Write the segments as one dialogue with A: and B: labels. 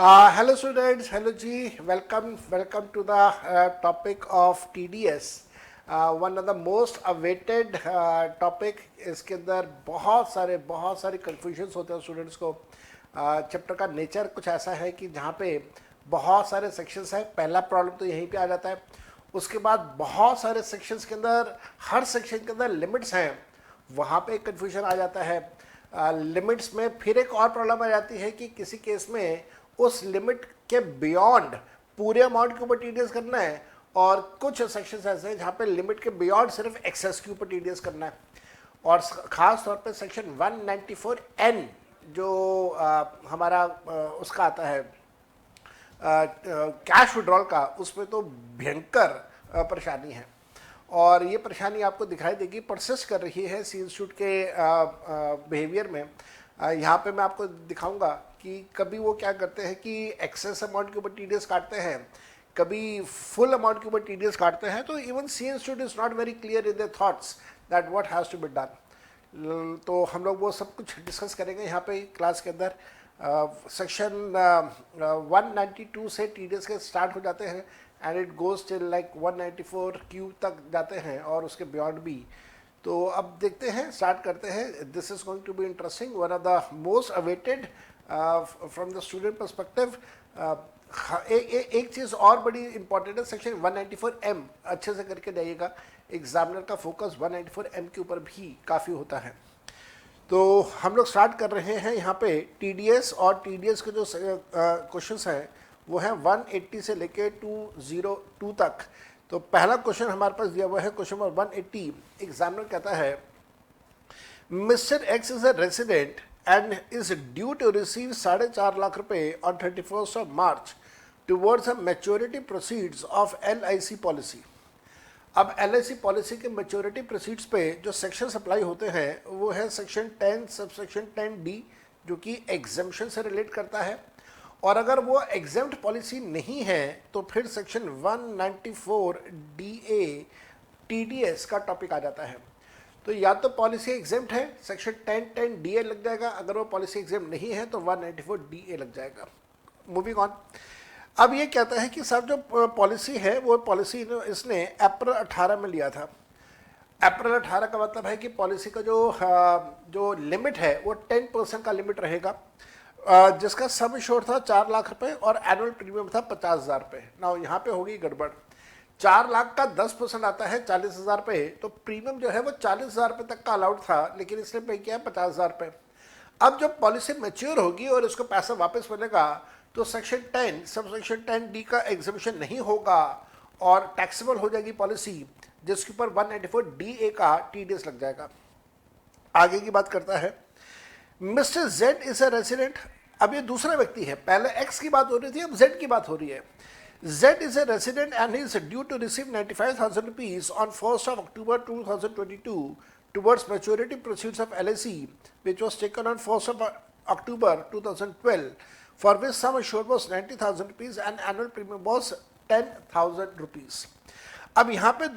A: Hello students, hello G, welcome to the topic of TDS. One of the most awaited topic. इसके अंदर बहुत सारे confusions होते हैं स्टूडेंट्स को. चैप्टर का नेचर कुछ ऐसा है कि जहाँ पे बहुत सारे सेक्शंस हैं. पहला प्रॉब्लम तो यहीं पे आ जाता है. उसके बाद बहुत सारे सेक्शंस के अंदर, हर सेक्शन के अंदर लिमिट्स हैं, वहाँ पे कन्फ्यूजन आ जाता है. लिमिट्स में फिर एक और प्रॉब्लम आ जाती है कि किसी केस में उस लिमिट के बियॉन्ड पूरे अमाउंट के ऊपर टीडीएस करना है, और कुछ सेक्शंस ऐसे हैं जहाँ पे लिमिट के बियॉन्ड सिर्फ एक्सेस के ऊपर टीडीएस करना है. और ख़ास तौर पे सेक्शन 194N जो हमारा उसका आता है कैश विड्रॉल का, उसमें तो भयंकर परेशानी है. और ये परेशानी आपको दिखाई देगी, परसिस्ट कर रही है सी इंस्टीट्यूट के बिहेवियर में. यहाँ पे मैं आपको दिखाऊंगा कि कभी वो क्या करते हैं कि एक्सेस अमाउंट के ऊपर टीडीएस काटते हैं, कभी फुल अमाउंट के ऊपर टीडीएस काटते हैं. तो even C institute is not very clear in their thoughts that what has to be done. तो हम लोग वो सब कुछ डिस्कस करेंगे यहाँ पे क्लास के अंदर. सेक्शन 192 से टीडीएस के स्टार्ट हो जाते हैं and it goes till like 194Q तक जाते हैं और उसके बियॉन्ड भी. तो अब देखते हैं, स्टार्ट करते हैं. This is going to be interesting, one of the most awaited from the student perspective. एक चीज़ और बड़ी इंपॉर्टेंट है, सेक्शन 194M अच्छे से करके जाइएगा. एग्जामिनर का फोकस 194M के ऊपर भी काफ़ी होता है. तो हम लोग स्टार्ट कर रहे हैं यहाँ पे टीडीएस, और टीडीएस के जो क्वेश्चंस हैं वो हैं 180 से लेके 202 तक. तो पहला क्वेश्चन हमारे पास दिया हुआ है, क्वेश्चन नंबर 180. एग्जामिनर कहता है mister X is a resident and is due to receive 4.5 lakh रुपए on 31 March towards a maturity proceeds of LIC policy. अब LIC पॉलिसी के मैच्योरिटी प्रोसीड्स पे जो सेक्शन अप्लाई होते हैं वो है सेक्शन 10 सबसेक्शन 10D, जो कि एग्जेम्पशन से रिलेट करता है. और अगर वो एग्जेम्प्ट पॉलिसी नहीं है तो फिर सेक्शन 194DA TDS का टॉपिक आ जाता है. तो या तो पॉलिसी एग्जेम्प्ट है, सेक्शन 1010DA लग जाएगा. अगर वो पॉलिसी एग्जेम्प्ट नहीं है तो 194DA लग जाएगा. Moving on. अब ये कहता है कि साहब जो पॉलिसी है वो पॉलिसी इसने अप्रैल 18 में लिया था. अप्रैल 18 का मतलब है कि पॉलिसी का जो लिमिट है वो 10% का लिमिट रहेगा, जिसका सम इंश्योर्ड था 4 लाख रुपए और एनुअल प्रीमियम था 50,000 रुपये. ना यहाँ पे होगी गड़बड़. 4 लाख का 10% आता है 40,000 रुपये, तो प्रीमियम जो है वो 40,000 रुपये तक का अलाउड था, लेकिन इसने पे किया है 50,000 रुपये. अब जब पॉलिसी मैच्योर होगी और इसको पैसा वापस मिलेगा तो सेक्शन 10 सब सेक्शन 10D का एग्जेम्पशन नहीं होगा और टैक्सेबल हो जाएगी पॉलिसी, जिसके ऊपर 194DA का TDS लग जाएगा. आगे की बात करता है, mister Z is a resident. अब ये दूसरा व्यक्ति है, पहले एक्स की बात हो रही थी, अब जेड की बात हो रही है. Z is a resident and he is due to receive 95,000 rupees on 1 October 2022 towards maturity proceeds of LIC which was taken on 1 October 2012, for which sum assured was 90,000 rupees and annual premium was 10,000 rupees. अब यहाँ पे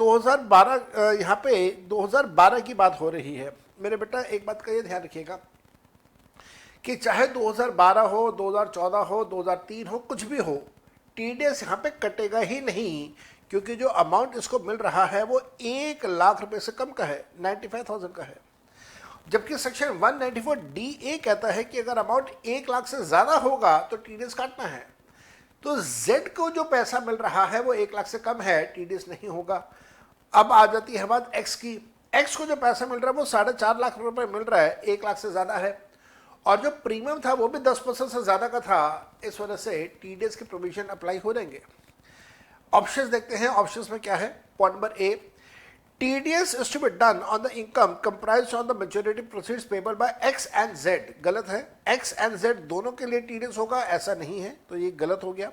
A: 2012 की बात हो रही है. मेरे बेटा एक बात का ये ध्यान रखिएगा कि चाहे 2012 हो, 2014 हो, 2003 हो, कुछ भी हो, TDS यहाँ पे कटेगा ही नहीं, क्योंकि जो अमाउंट इसको मिल रहा है वो 1 लाख रुपए से कम का है, 95,000 का है. जबकि सेक्शन 194DA कहता है कि अगर अमाउंट 1 लाख से ज़्यादा होगा तो TDS काटना है. तो Z को जो पैसा मिल रहा है वो 1 लाख से कम है, TDS नहीं होगा. अब आ जाती है बात X की. X को जो पैसा मिल रहा है वो 4.5 लाख रुपए मिल रहा है, 1 लाख से ज़्यादा है, और जो प्रीमियम था वो भी 10% से ज़्यादा का था. इस वजह से TDS के प्रोविजन अप्लाई हो जाएंगे. ऑप्शंस देखते हैं. ऑप्शंस में क्या है. Point number A, TDS is to be done on the income comprised on the maturity proceeds payable by X and Z. गलत है. X and Z दोनों के लिए TDS होगा, ऐसा नहीं है, तो ये गलत हो गया.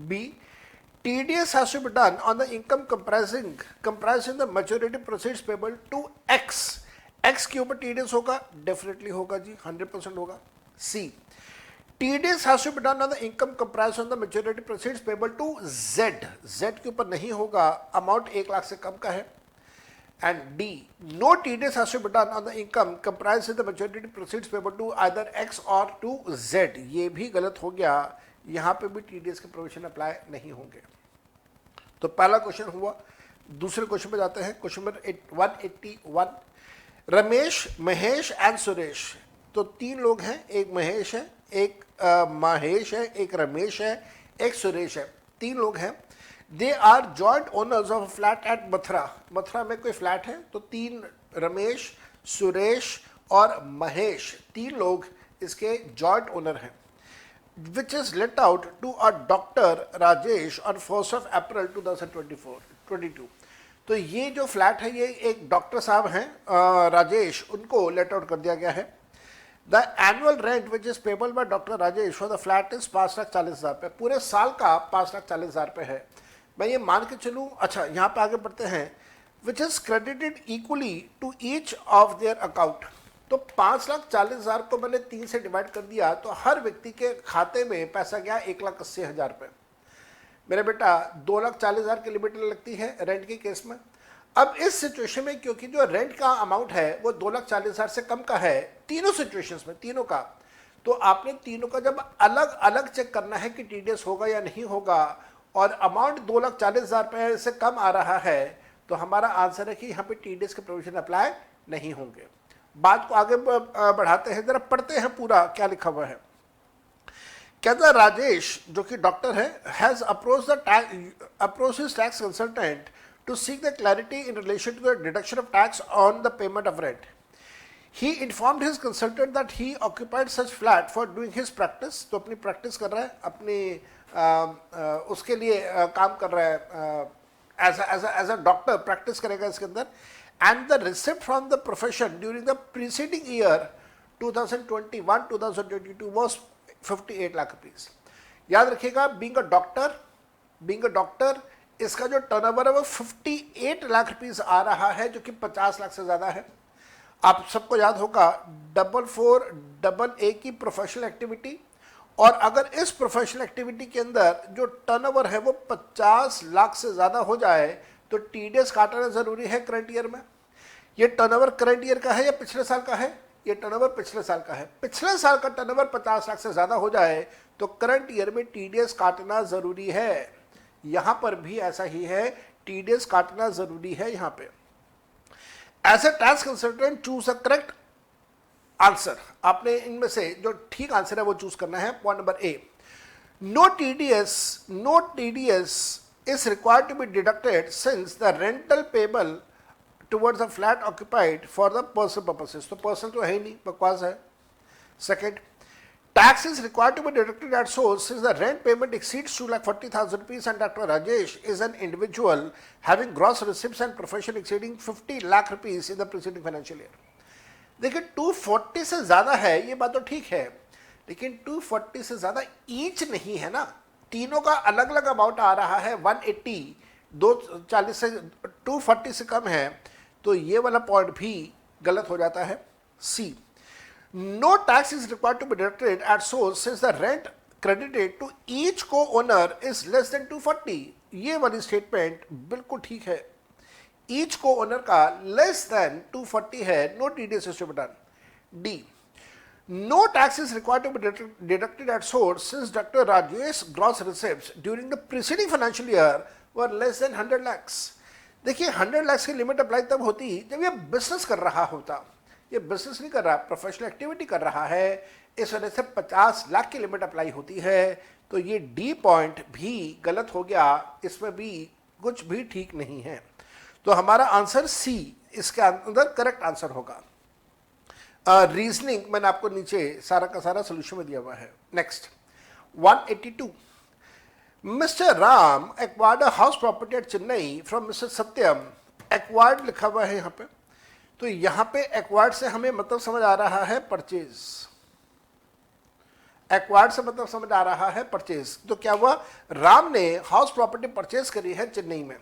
A: B, TDS has to be done on the income comprising the maturity proceeds payable to X. X के ऊपर TDS होगा, डेफिनेटली होगा जी, 100% होगा. C, TDS has to be done on the income comprised on the maturity proceeds payable to Z. Z के ऊपर नहीं होगा, amount 1 lakh से कम का है. And D, no TDS has to be done on the income comprised in the maturity proceeds payable to either X or to Z. ये भी गलत हो गया, यहाँ पे भी टीडीएस के प्रोविजन अप्लाई नहीं होंगे। तो पहला क्वेश्चन हुआ। दूसरे क्वेश्चन पे जाते हैं। Question number 181। Ramesh, Mahesh and Suresh, तो तीन लोग हैं, एक महेश है, एक महेश है, एक रमेश है, एक सुरेश है, तीन लोग हैं। They are joint owners of flat at Mathura. Mathura में कोई फ्लैट है, तो तीन रमेश, सुरेश और महेश, तीन लोग इसके जॉइंट ओनर हैं। which is let out to a Dr. Rajesh on 1st of April 2022। तो ये जो फ्लैट है ये एक डॉक्टर साहब हैं राजेश, उनको लेट आउट कर दिया गया है। The annual rent which is payable by doctor Rajesh for the flat is 5,40,000 रुपये, पूरे साल का 5,40,000 रुपये है। मैं ये मान के चलूँ, अच्छा यहाँ पे आगे बढ़ते हैं, which is credited equally to each of their account. तो 5,40,000 को मैंने 3 से डिवाइड कर दिया, तो हर व्यक्ति के खाते में पैसा गया 1,80,000 रुपये। मेरे बेटा 2,40,000 की लिमिट लगती है रेंट के केस में। अब इस सिचुएशन में क्योंकि जो रेंट का अमाउंट है वो 2,40,000 से कम का है तीनों सिचुएशंस में, तीनों का, तो आपने तीनों का जब अलग अलग चेक करना है कि टीडीएस होगा या नहीं होगा, और अमाउंट 2,40,000 रुपये से कम आ रहा है, तो हमारा आंसर है कि यहाँ पे टीडीएस के प्रोविजन अप्लाई नहीं होंगे। बात को आगे बढ़ाते हैं, जरा पढ़ते हैं पूरा क्या लिखा हुआ है। कहता राजेश जो कि डॉक्टर है, has approach his tax consultant to seek the clarity in relation to the deduction of tax on the payment of rent. He informed his consultant that he occupied such flat for doing his practice. तो अपनी practice कर रहा है, अपनी उसके लिए काम कर रहा है, एज अ डॉक्टर प्रैक्टिस करेगा इसके अंदर। And the receipt from the profession during the preceding year 2021-2022 was 58 lakh rupees। याद रखिएगा, being a doctor इसका जो टर्नओवर है वो 58 लाख रुपीस आ रहा है, जो कि 50 लाख से ज़्यादा है। आप सबको याद होगा 444AA की प्रोफेशनल एक्टिविटी, और अगर इस प्रोफेशनल एक्टिविटी के अंदर जो टर्नओवर है वो 50 लाख से ज़्यादा हो जाए तो टीडीएस काटना ज़रूरी है करंट ईयर में। ये टर्नओवर करंट ईयर का है या पिछले साल का है? ये टर्नओवर पिछले साल का है। पिछले साल का टर्नओवर 50 लाख से ज़्यादा हो जाए तो करंट ईयर में टीडीएस काटना ज़रूरी है। यहाँ पर भी ऐसा ही है, टीडीएस काटना ज़रूरी है यहाँ पे। As a tax consultant choose a correct answer. आपने इनमें से जो ठीक आंसर है वो चूज करना है। Point number A, no TDS is required to be deducted since the rental payable towards the flat occupied for the personal purposes। तो पर्सनल तो है ही नहीं, बकवास है। Second, tax is required to be deducted at source since the rent payment exceeds 2,40,000 rupees and Dr. Rajesh is an individual having gross receipts and profession exceeding 50 lakh rupees in the preceding financial year। देखिए 240 से ज़्यादा है, ये बात तो ठीक है, लेकिन 240 से ज़्यादा ईच नहीं है ना, तीनों का अलग अलग अमाउंट आ रहा है। 180 240 से 240 से कम है, तो ये वाला पॉइंट भी गलत हो जाता है। C, no tax is required to be deducted at source since the rent credited to each co owner is less than 240। ये वाली स्टेटमेंट बिल्कुल ठीक है, ईच को ओनर का लेस देन 240 है, no TDS is to be done. D, no tax is required to be deducted at source since Dr. Rajesh's gross receipts during the preceding financial year were less than 100 lakhs। देखिए 100 lakhs की limit apply तब होती जब ये business कर रहा होता। ये बिजनेस नहीं कर रहा, प्रोफेशनल एक्टिविटी कर रहा है, इस वजह से 50 लाख की लिमिट अप्लाई होती है। तो ये डी पॉइंट भी गलत हो गया, इसमें भी कुछ भी ठीक नहीं है। तो हमारा आंसर सी इसके अंदर करेक्ट आंसर होगा। रीजनिंग मैंने आपको नीचे सारा का सारा सोल्यूशन में दिया हुआ है। Next 182, mister Ram acquired a house property eight Chennai from mister Satyam. Acquired लिखा हुआ है यहाँ पे, तो यहाँ पे एक्वायर्ड से हमें मतलब समझ आ रहा है परचेज। एक्वायर्ड से मतलब समझ आ रहा है परचेज। तो क्या हुआ, राम ने हाउस प्रॉपर्टी परचेज करी है चेन्नई में।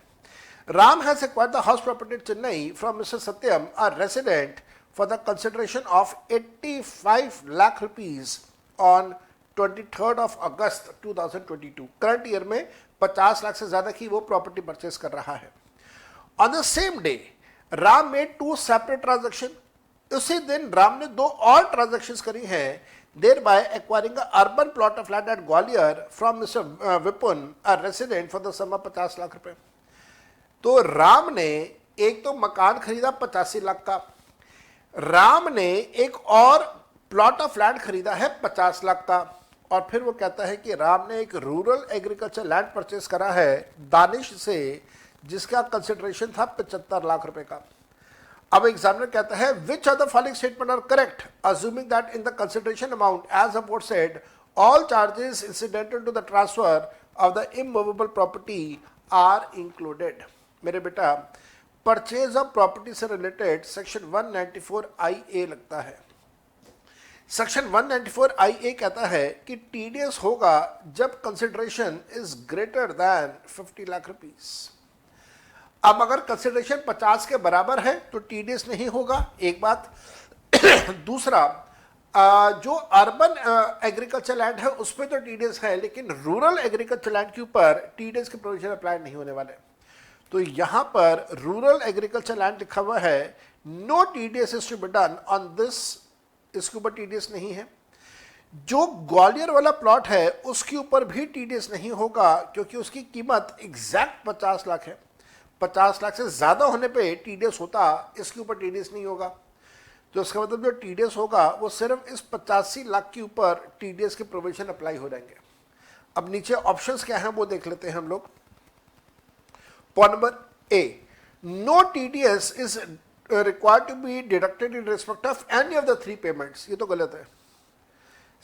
A: Ram has acquired the house property eight Chennai from mister Satyam a resident for the consideration of 85 lakh rupees on 23rd of August 2022। Current year में 50 लाख से ज़्यादा की वो प्रॉपर्टी परचेज कर रहा है। On the same day Ram made 2 separate transaction. उसी दिन राम ने 2 और ट्रांजेक्शन्स करी हैं thereby acquiring an urban plot of land at Gwalior from Mr. Vipun, a resident, for the sum of 50 lakh रुपए। तो राम ने एक तो मकान खरीदा 85 लाख का, राम ने एक और प्लॉट ऑफ लैंड खरीदा है 50 लाख का, और फिर वो कहता है कि राम ने एक रूरल एग्रीकल्चर लैंड परचेस करा है दानिश से, जिसका कंसिडरेशन था 75 लाख रुपए का। अब एग्जामिनर कहता है which of the following statement are correct, assuming that in the consideration amount as aforesaid all charges incidental to the transfer of the immovable property are included. मेरे बेटा, परचेज ऑफ प्रॉपर्टी से related section 194IA लगता है। Section 194IA कहता है कि TDS होगा जब consideration is greater than 50 lakh rupees. अब अगर कंसिडरेशन 50 के बराबर है तो टीडीएस नहीं होगा, एक बात। दूसरा, जो अर्बन एग्रीकल्चर लैंड है उस पर तो टीडीएस है, लेकिन रूरल एग्रीकल्चर लैंड के ऊपर टीडीएस के प्रोविजन अप्लाई नहीं होने वाले। तो यहां पर रूरल एग्रीकल्चर लैंड लिखा हुआ है, no TDS is to be done on this, इसके ऊपर टीडीएस नहीं है। जो ग्वालियर वाला प्लॉट है उसके ऊपर भी टीडीएस नहीं होगा, क्योंकि उसकी कीमत एग्जैक्ट 50 लाख है। 50 लाख से ज्यादा होने पे टीडीएस होता, इसके ऊपर टीडीएस नहीं होगा। तो इसका मतलब जो टीडीएस होगा वो सिर्फ इस 85 लाख के ऊपर टीडीएस के प्रोविजन अप्लाई हो जाएंगे। अब नीचे ऑप्शंस क्या हैं वो देख लेते हैं हम लोग। Point number A, no TDS is required to be deducted in respect of any of the 3 payments, ये तो गलत है।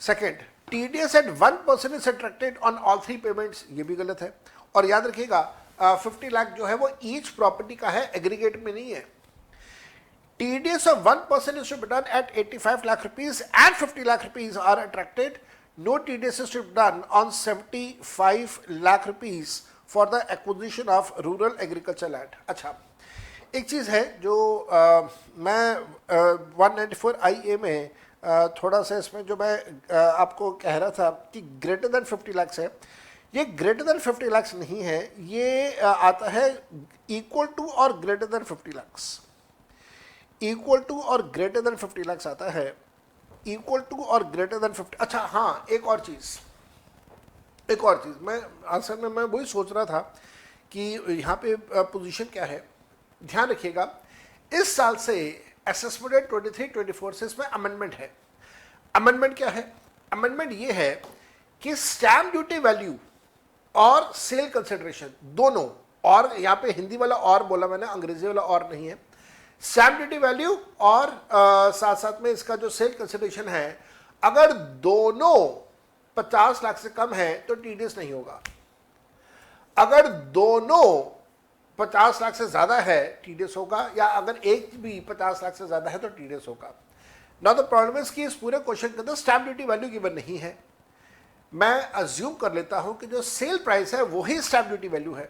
A: Second, TDS at 1% is subtracted on all 3 payments, ये भी गलत है। और याद रखिएगा 50 लाख जो है वो ईच प्रॉपर्टी का है, एग्रीगेट में नहीं है। TDS of 1% is to be done at 85 lakh rupees and 50 lakh rupees are attracted. No TDS is to be done on 75 lakh rupees for the acquisition of rural agriculture land। अच्छा, एक चीज़ है जो मैं 194IA में थोड़ा सा इसमें जो मैं आपको कह रहा था कि ग्रेटर देन 50 लाख है, ये ग्रेटर देन 50 लाख नहीं है, ये आता है इक्वल टू और greater than 50 lakh, equal to और ग्रेटर देन 50 लाख आता है, इक्वल टू और ग्रेटर देन 50। अच्छा हाँ, एक और चीज़ मैं असल में मैं वही सोच रहा था कि यहाँ पे पोजीशन क्या है। ध्यान रखिएगा, इस साल से असेसमेंट 23-24 से इसमें अमेंडमेंट है। अमेंडमेंट क्या है? अमेंडमेंट ये है कि स्टैम्प ड्यूटी वैल्यू और सेल कंसिडरेशन दोनों, और यहाँ पे हिंदी वाला और बोला मैंने, अंग्रेजी वाला और नहीं है। स्टैम्प ड्यूटी वैल्यू और साथ साथ में इसका जो सेल कंसिडरेशन है, अगर दोनों 50 लाख से कम है तो टीडीएस नहीं होगा। अगर दोनों 50 लाख से ज्यादा है टीडीएस होगा, या अगर एक भी 50 लाख से ज्यादा है तो टीडीएस होगा। ना तो प्रॉब्लम है कि इस पूरे क्वेश्चन के अंदर स्टैम्प ड्यूटी वैल्यू गिवन नहीं है। मैं अज्यूम कर लेता हूं कि जो सेल प्राइस है वही स्टैम्प ड्यूटी वैल्यू है,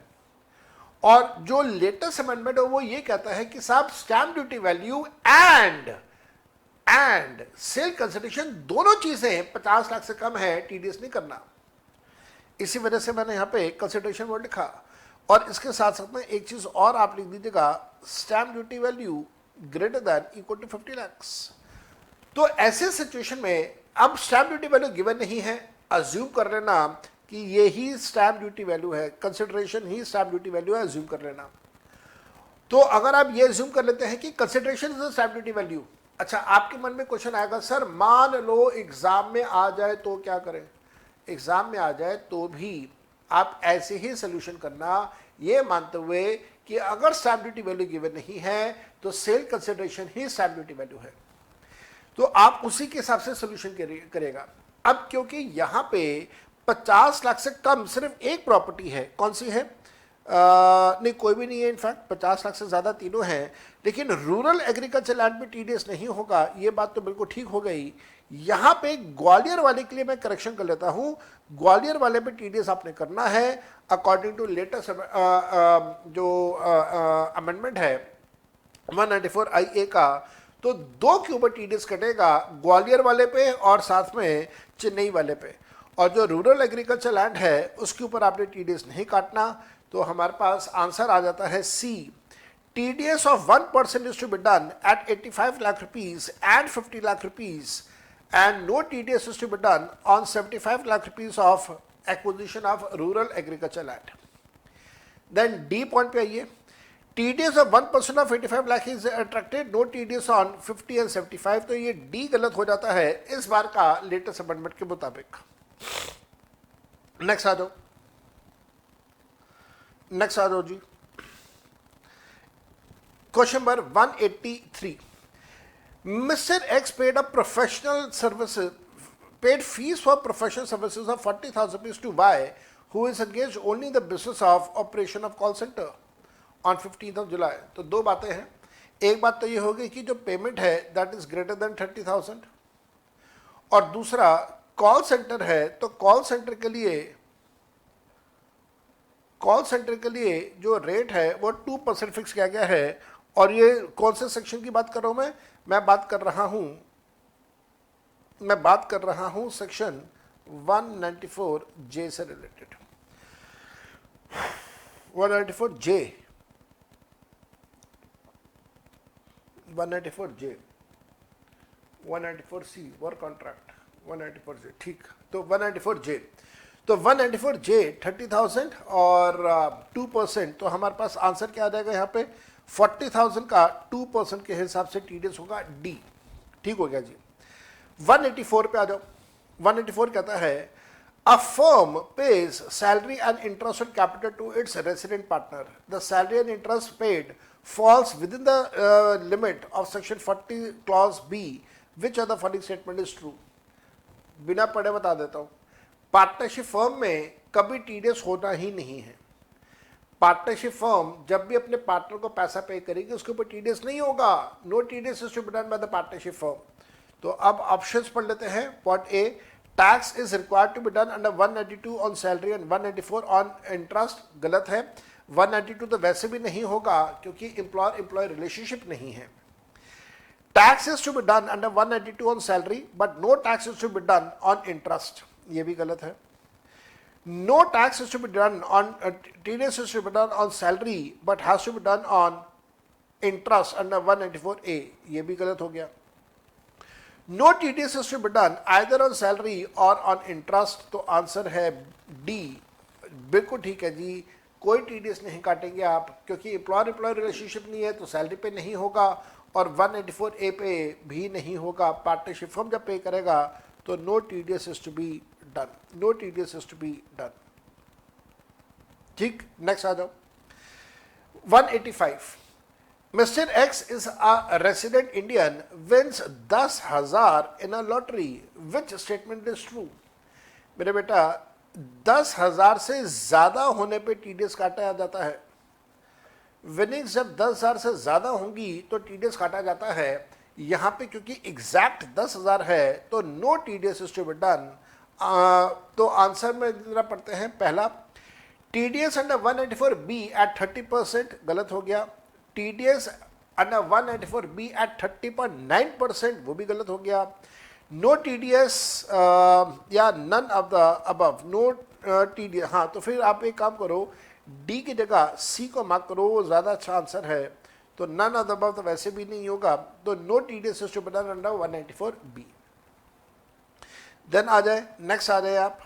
A: और जो लेटेस्ट अमेंडमेंट है वो ये कहता है कि साहब stamp duty value and sale consideration दोनों चीजें 50 लाख से कम है, टीडीएस नहीं करना। इसी वजह से मैंने यहाँ पे कंसिडरेशन वर्ड लिखा, और इसके साथ साथ में एक चीज और आप लिख दीजिएगा, stamp duty value greater than equal to 50 lakh. तो ऐसे सिचुएशन में अब स्टैम्प ड्यूटी वैल्यू गिवन नहीं है, अज्यूम कर लेना कि ये ही स्टैम्प ड्यूटी वैल्यू है, कंसिडरेशन ही स्टैम्प ड्यूटी वैल्यू है, अज्यूम कर लेना। तो अगर आप ये अज्यूम कर लेते हैं कि consideration is stamp duty value, अच्छा आपके मन में क्वेश्चन आएगा, सर मान लो एग्जाम में आ जाए तो क्या करें? एग्जाम में आ जाए तो भी आप ऐसे ही सोल्यूशन करना, ये मानते हुए कि अगर स्टैम्प ड्यूटी वैल्यू गिवन नहीं है तो सेल कंसिडरेशन ही स्टैम्प ड्यूटी वैल्यू है, तो आप उसी के हिसाब से सोल्यूशन करेगा। अब क्योंकि यहाँ पे 50 लाख से कम सिर्फ एक प्रॉपर्टी है, कौन सी है? नहीं, कोई भी नहीं है, इनफैक्ट 50 लाख से ज़्यादा तीनों हैं, लेकिन रूरल एग्रीकल्चर लैंड में टीडीएस नहीं होगा, ये बात तो बिल्कुल ठीक हो गई। यहाँ पे ग्वालियर वाले के लिए मैं करेक्शन कर लेता हूँ, ग्वालियर वाले पे टीडीएस आपने करना है अकॉर्डिंग टू लेटेस्ट जो अमेंडमेंट है 194IA का, तो 2 के ऊपर टीडीएस कटेगा, ग्वालियर वाले पे और साथ में चेन्नई वाले पे, और जो रूरल एग्रीकल्चर लैंड है उसके ऊपर आपने टीडीएस नहीं काटना। तो हमारे पास आंसर आ जाता है सी, TDS of 1% is to be done at 85 lakh rupees and 50 lakh rupees and no TDS is to be done on 75 lakh rupees of acquisition of rural agriculture land. Then D point पे आइए, TDS of 1% of 85 lakh is attracted, no TDS on 50 and 75, तो ये D गलत हो जाता है इस बार का लेटेस्ट अमेंडमेंट के मुताबिक। नेक्स्ट आ जाओ, नेक्स्ट आ जाओ जी, question number 183। Mr. X paid a professional services, paid fees for professional services of 40,000 rupees to Y, who is engaged only in the business of operation of call center on 15th of July। तो दो बातें हैं, एक बात तो ये होगी कि जो पेमेंट है दैट इज ग्रेटर देन 30,000, और दूसरा कॉल सेंटर है तो कॉल सेंटर के लिए जो रेट है वो 2% फिक्स किया गया है। और ये कौन से सेक्शन की बात कर रहा हूं मैं बात कर रहा हूं सेक्शन 194J से related. 194J 194C work contract 194J, ठीक। तो 194J, तो 194J 30,000 और 2%, तो हमारे पास आंसर क्या आ जाएगा यहाँ पे 40,000 का 2% के हिसाब से टीडीएस होगा डी। ठीक हो गया जी। 184 पे आ जाओ। 184 कहता है a firm pays salary and interest on capital to its resident partner, the salary and interest paid falls within the limit of section 40 clause B, which of the following statement is true? बिना पढ़े बता देता हूं, partnership firm में कभी TDS होना ही नहीं है। पार्टनरशिप फर्म जब भी अपने पार्टनर को पैसा पे करेगी उसके ऊपर टीडीएस नहीं होगा। No TDS is to be done by the partnership firm. तो अब ऑप्शंस पढ़ लेते हैं। Point A, tax is required to be done under 192 on salary and 194 on interest, गलत है। 192 तो वैसे भी नहीं होगा क्योंकि एम्प्लॉयर एम्प्लॉय रिलेशनशिप नहीं है। Tax is to be done under 192 on salary but no tax is to be done on interest, ये भी गलत है। No tax is to be done on TDS is to be done on salary but has to be done on interest under 194A, ये भी गलत हो गया। No TDS is to be done either on salary और on interest, तो answer है D. बिल्कुल ठीक है जी, कोई टीडीएस नहीं काटेंगे आप क्योंकि एम्प्लॉयर एम्प्लॉय रिलेशनशिप नहीं है तो सैलरी पे नहीं होगा और 194A पे भी नहीं होगा। पार्टनरशिप फर्म जब पे करेगा तो no TDS is to be done, no TDS is to be done. ठीक, नेक्स्ट आ जाओ। 185, mister X is a resident Indian wins 10,000 in a lottery, which statement is true? मेरे बेटा 10,000 से ज्यादा होने पे टीडीएस काटा जाता है। विनिंग्स जब 10,000 से ज्यादा होंगी तो टीडीएस काटा जाता है। यहां पे क्योंकि एग्जैक्ट 10,000 है तो no TDS is to be done. तो आंसर में जरा पढ़ते हैं। पहला, टीडीएस अंडर 194B एट 30%, गलत हो गया। टीडीएस अंडर 194B एट 30.9%, वो भी गलत हो गया। नो टीडीएस या none of the above, no TDS. हाँ, तो फिर आप एक काम करो, डी की जगह सी को मार्क करो, वो ज़्यादा अच्छा आंसर है। तो नन ऑफ द अबव तो वैसे भी नहीं होगा, तो no TDS is to be done under 194B। Then आ जाए, नेक्स्ट आ जाए आप,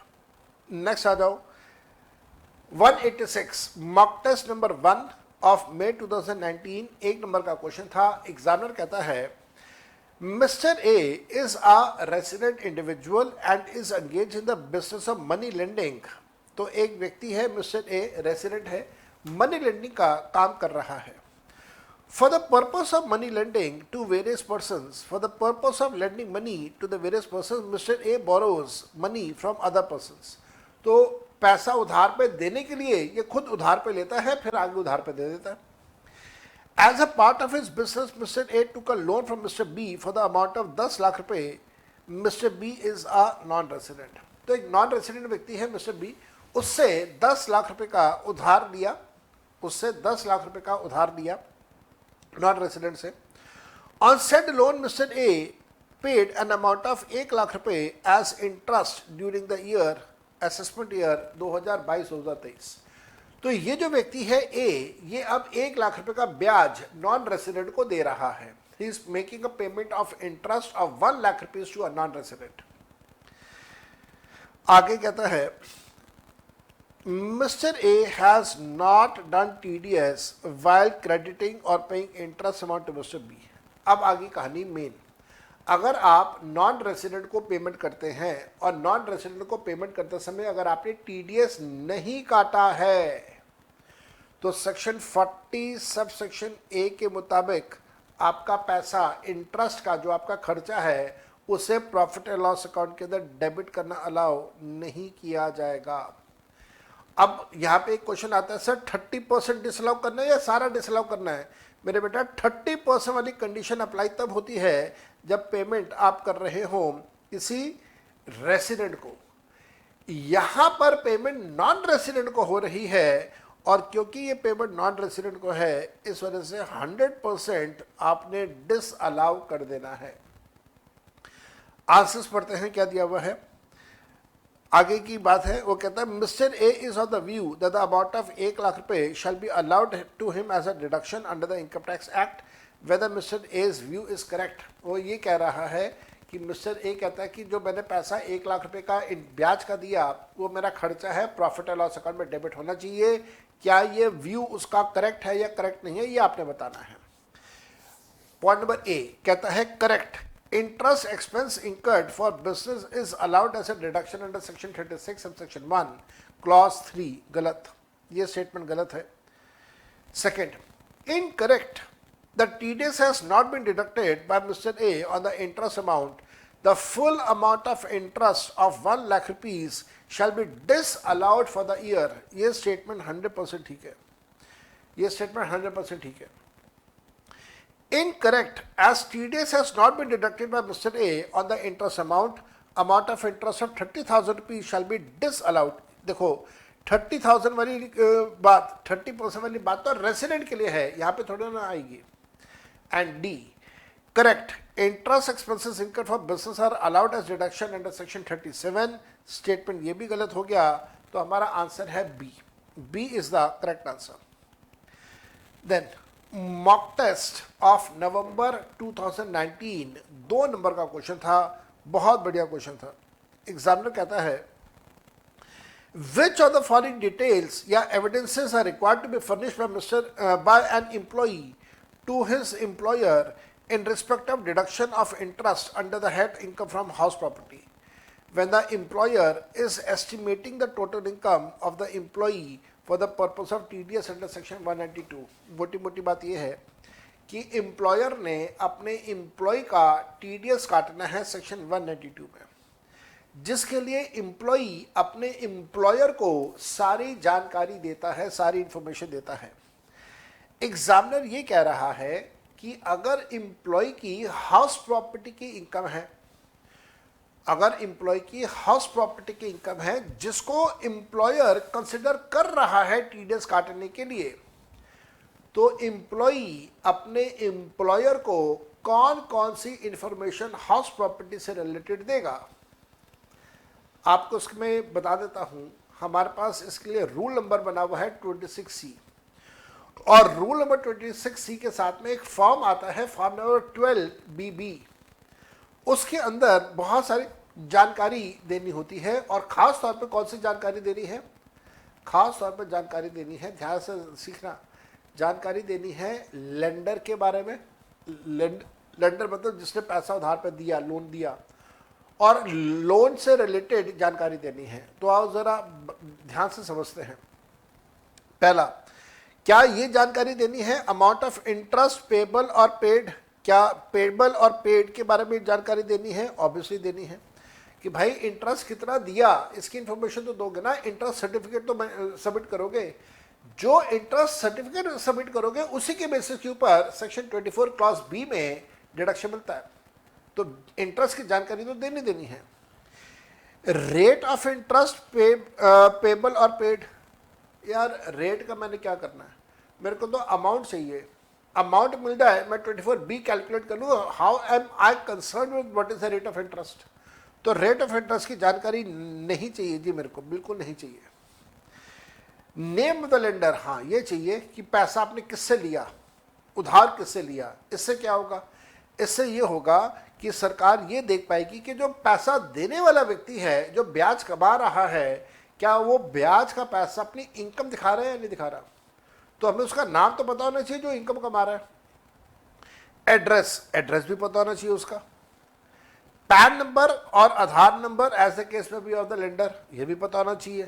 A: नेक्स्ट आ जाओ। 186, mock test number 1 of May 2019, एक नंबर का क्वेश्चन था। एग्जामिनर कहता है Mr. A is a resident individual and is engaged in the business of money lending। तो एक व्यक्ति है Mr. A, रेसिडेंट है, मनी लेंडिंग का काम कर रहा है। For the purpose of money lending to various persons, for the purpose of lending money to the various persons, Mr. A borrows money from other persons। तो पैसा उधार पे देने के लिए ये खुद उधार पे लेता है, फिर आगे उधार पे दे देता है। As a part of his business, Mr. A took a loan from Mr. B for the amount of 10 lakh रुपए। Mr. B is a non-resident। तो एक नॉन रेसिडेंट व्यक्ति है Mr. B, उससे 10 लाख रुपए का उधार लिया, उससे 10 लाख रुपए का उधार लिया नॉन रेसिडेंट से। On said loan, Mr. A paid an amount of 1 lakh रुपए as interest during the year assessment year 2022-2023। तो ये जो व्यक्ति है ए, ये अब 1 लाख रुपए का ब्याज नॉन रेसिडेंट को दे रहा है। he is making a payment of interest of 1 lakh rupees to a non-resident. आगे कहता है Mr. A has not done TDS while crediting or paying interest amount to Mr. B. अब आगे कहानी मेन, अगर आप नॉन रेसिडेंट को payment करते हैं और नॉन रेसिडेंट को पेमेंट करते समय अगर आपने TDS नहीं काटा है तो सेक्शन 40 सब सेक्शन ए के मुताबिक आपका पैसा इंटरेस्ट का जो आपका खर्चा है उसे प्रॉफिट एंड लॉस अकाउंट के अंदर डेबिट करना अलाउ नहीं किया जाएगा। अब यहाँ पे एक क्वेश्चन आता है सर 30% डिसअलाउ करना है या सारा डिसअलाउ करना है? मेरे बेटा 30% वाली कंडीशन अप्लाई तब होती है जब पेमेंट आप कर रहे हो किसी रेसिडेंट को। यहाँ पर पेमेंट नॉन रेसिडेंट को हो रही है और क्योंकि ये पेमेंट नॉन रेसिडेंट को है इस वजह से 100% आपने डिसअलाउ कर देना है। आंसर्स पढ़ते हैं क्या दिया हुआ है। आगे की बात है, वो कहता है mister A is of the view that the amount of 1 lakh रुपए shall be allowed to him as a deduction under the income tax act whether mister A's view is correct. वो ये कह रहा है कि मिस्टर ए कहता है कि जो मैंने पैसा 1 लाख रुपए का ब्याज का दिया वो मेरा खर्चा है, प्रॉफिट एंड लॉस अकाउंट में डेबिट होना चाहिए। क्या ये व्यू उसका करेक्ट है या करेक्ट नहीं है, ये आपने बताना है। पॉइंट नंबर ए कहता है correct, interest expense incurred for business is allowed as a deduction under section 36 subsection 1 clause 3। गलत, ये स्टेटमेंट गलत है। Second, incorrect, the TDS has not been deducted by Mr. A on the interest amount. The full amount of interest of 1 lakh rupees shall be disallowed for the year। ये statement 100% ठीक है, ये statement 100% ठीक है। Incorrect, as TDS has not been deducted by Mr. A on the interest amount of interest of 30,000 rupees shall be disallowed। देखो 30,000 वाली बात, 30% वाली बात तो रेसिडेंट के लिए है, यहाँ पे थोड़ी ना आएगी। And D correct, interest expenses incurred for business are allowed as deduction under section 37। Statement ये भी गलत हो गया, तो हमारा आंसर है B. B is the correct answer. Then mock test of November 2019 2 number का क्वेश्चन था, बहुत बढ़िया क्वेश्चन था। एग्जामिनर कहता है which of the following details या evidences are required to be furnished by an employee to his employer in respect of deduction of interest under the head income from house property when the employer is estimating the total income of the employee for the purpose of TDS under section 192। मोटी मोटी बात ये है कि employer ने अपने employ का TDS काटना है सेक्शन 192 में, जिसके लिए एम्प्लॉई अपने एम्प्लॉयर को सारी जानकारी देता है, सारी इंफॉर्मेशन देता है। एग्जामिनर ये कह रहा है कि अगर एम्प्लॉय की हाउस प्रॉपर्टी की इनकम है, अगर एम्प्लॉय की हाउस प्रॉपर्टी की इनकम है जिसको एम्प्लॉयर कंसिडर कर रहा है टीडीएस काटने के लिए, तो एम्प्लॉय अपने एम्प्लॉयर को कौन कौन सी इंफॉर्मेशन हाउस प्रॉपर्टी से रिलेटेड देगा। आपको उसमें बता देता हूं, हमारे पास इसके लिए रूल नंबर बना हुआ है 26C, और रूल नंबर 26C के साथ में एक फॉर्म आता है, फॉर्म नंबर 12BB। उसके अंदर बहुत सारी जानकारी देनी होती है, और ख़ास तौर पे कौन सी जानकारी देनी है, ख़ास तौर पे जानकारी देनी है, ध्यान से सीखना, जानकारी देनी है लेंडर के बारे में। लेंडर मतलब जिसने पैसा उधार पे दिया, लोन दिया, और लोन से रिलेटेड जानकारी देनी है। तो आओ ज़रा ध्यान से समझते हैं। पहला, क्या ये जानकारी देनी है अमाउंट ऑफ इंटरेस्ट पेबल और पेड, क्या पेबल और पेड के बारे में जानकारी देनी है? ऑब्वियसली देनी है कि भाई इंटरेस्ट कितना दिया, इसकी इंफॉर्मेशन तो दोगे ना। इंटरेस्ट सर्टिफिकेट तो सबमिट करोगे, जो इंटरेस्ट सर्टिफिकेट सबमिट करोगे उसी के बेसिस के ऊपर सेक्शन 24 क्लॉज बी में डिडक्शन मिलता है, तो इंटरेस्ट की जानकारी तो देनी है। रेट ऑफ इंटरेस्ट पेबल और पेड, यार रेट का मैंने क्या करना है, मेरे को तो अमाउंट चाहिए, अमाउंट मिल जाए मैं 24B कैलकुलेट कर लूँ। How am I concern with what is the rate of interest? तो रेट ऑफ इंटरेस्ट की जानकारी नहीं चाहिए जी, मेरे को बिल्कुल नहीं चाहिए। नेम ऑफ द लेंडर, हाँ ये चाहिए कि पैसा आपने किससे लिया, उधार किससे लिया। इससे क्या होगा इससे ये होगा कि सरकार ये देख पाएगी कि जो पैसा देने वाला व्यक्ति है, जो ब्याज कमा रहा है, क्या वो ब्याज का पैसा अपनी इनकम दिखा रहा है या नहीं दिखा रहा। तो हमें उसका नाम तो पता होना चाहिए जो इनकम कमा रहा है, एड्रेस भी पता होना चाहिए उसका, पैन नंबर और आधार नंबर एज द केस में बी ऑफ द लेंडर, ये भी पता होना चाहिए।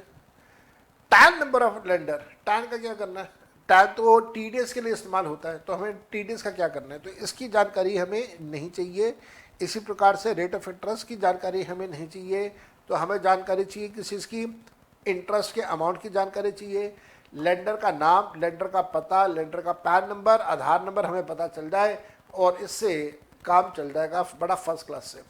A: Tan number of lender, tan का क्या करना है, टैन तो टीडीएस के लिए इस्तेमाल होता है, तो हमें टीडीएस का क्या करना है, तो इसकी जानकारी हमें नहीं चाहिए। इसी प्रकार से रेट ऑफ इंटरेस्ट की जानकारी हमें नहीं चाहिए, तो हमें जानकारी चाहिए किसी चीज़ की, इंटरेस्ट के अमाउंट की जानकारी चाहिए, लेंडर का नाम, लेंडर का पता, लेंडर का पैन नंबर, आधार नंबर हमें पता चल जाए और इससे काम चल जाएगा बड़ा फर्स्ट क्लास से।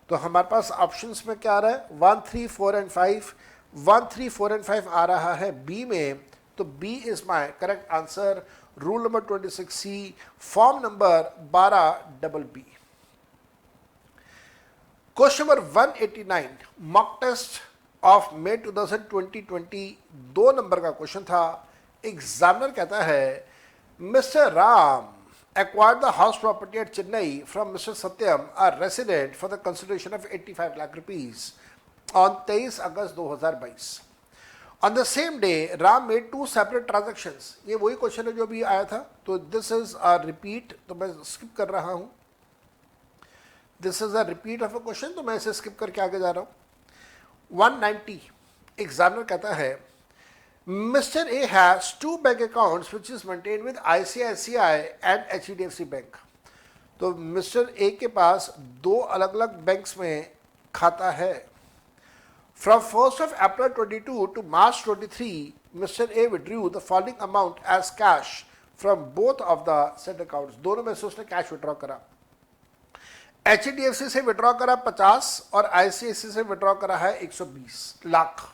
A: तो हमारे पास ऑप्शंस में क्या आ रहा है, 1, 3, 4 एंड 5, 1, 3, 4 एंड 5 आ रहा है बी में, तो B is my correct answer. Rule number 26C, form number 12BB। Question number 189, mock test of May 2020, 2 number का क्वेश्चन था। एग्जामिनर कहता है mister Ram acquired the house property at Chennai from Mr. Satyam, a resident, for the consideration of 85 lakh rupees on 23 August 2022. On the same day, Ram made 2 separate transactions. ये वही question है जो भी आया था, तो दिस इज अ रिपीट, तो मैं स्किप कर रहा हूँ। This is a repeat of a question, तो मैं इसे स्किप करके आगे जा रहा हूँ। 190, एग्जामिनर कहता है Mr. A has 2 bank accounts which is maintained with ICICI and HDFC Bank. तो मिस्टर ए के पास 2 अलग अलग बैंक्स में खाता है। From 1st of April 22 to March 23, Mr. A withdrew the following amount as cash from both of the said accounts. दोनों में से उसने कैश विड्रॉ करा। HDFC से विड्रॉ करा 50 और ICICI से विड्रॉ करा है 120 lakh.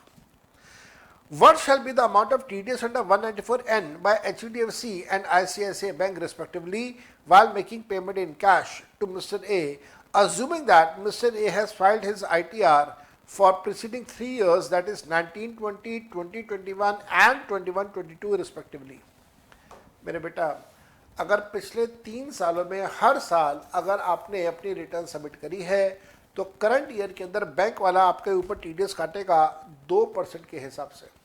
A: What shall be the amount of TDS under 194N by HDFC and ICICI Bank respectively while making payment in cash to Mr. A, assuming that Mr. A has filed his ITR for preceding 3 years, that is 1920, 2021 and 2122 respectively. मेरे बेटा, अगर पिछले 3 सालों में हर साल अगर आपने अपनी रिटर्न सबमिट करी है, तो करंट ईयर के अंदर बैंक वाला आपके ऊपर टीडीएस काटेगा 2% के हिसाब से।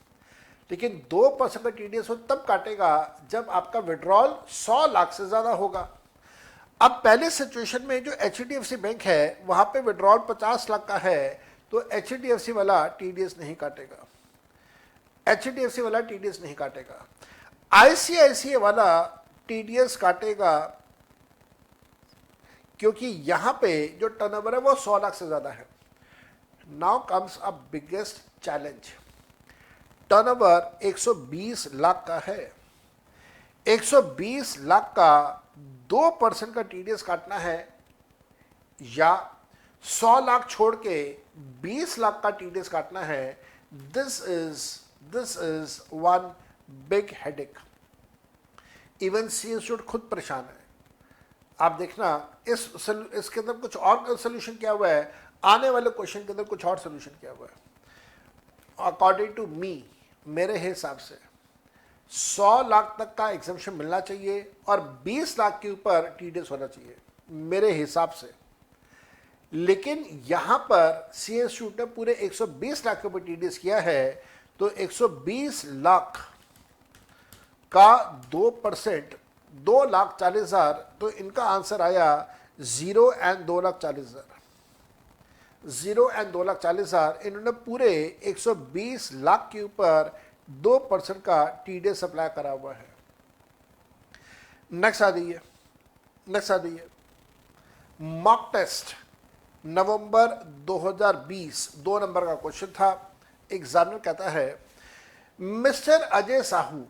A: लेकिन 2% का टीडीएस वो तब काटेगा जब आपका विड्रॉल 100 लाख से ज़्यादा होगा। अब पहले सिचुएशन में जो एचडीएफसी बैंक है वहाँ पे विड्रॉल 50 लाख का है, तो एचडीएफसी वाला टीडीएस नहीं काटेगा, एचडीएफसी वाला टीडीएस नहीं काटेगा, आईसीआईसीआई वाला टीडीएस काटेगा, क्योंकि यहाँ पे जो टर्नओवर है वो 100 लाख से ज़्यादा है। Now comes a biggest challenge. Turnover 120 lakh का है, 120 लाख का 2% का टीडीएस काटना है या 100 लाख छोड़ के 20 लाख का टीडीएस काटना है। This is one big headache. Even C institute खुद परेशान है। आप देखना इसके अंदर कुछ और सोल्यूशन किया हुआ है, आने वाले क्वेश्चन के अंदर कुछ और सोल्यूशन किया हुआ है। अकॉर्डिंग टू मी, मेरे हिसाब से 100 लाख तक का एग्जम्पशन मिलना चाहिए और 20 लाख के ऊपर टीडीएस होना चाहिए मेरे हिसाब से। लेकिन यहां पर सी इंस्टीट्यूट ने पूरे 120 लाख के ऊपर टीडीएस किया है, तो 120 लाख का 2% 2,40,000, तो इनका आंसर आया 0 एंड 2,40,000। 0 एंड 2,40,000 इन्होंने पूरे 120 लाख के ऊपर 2% का टीडीएस अप्लाई करा हुआ है। नेक्स्ट आ जाइए, मॉक टेस्ट नवंबर 2020, 2 नंबर का क्वेश्चन था। एग्जामिनर कहता है mister Ajay Sahu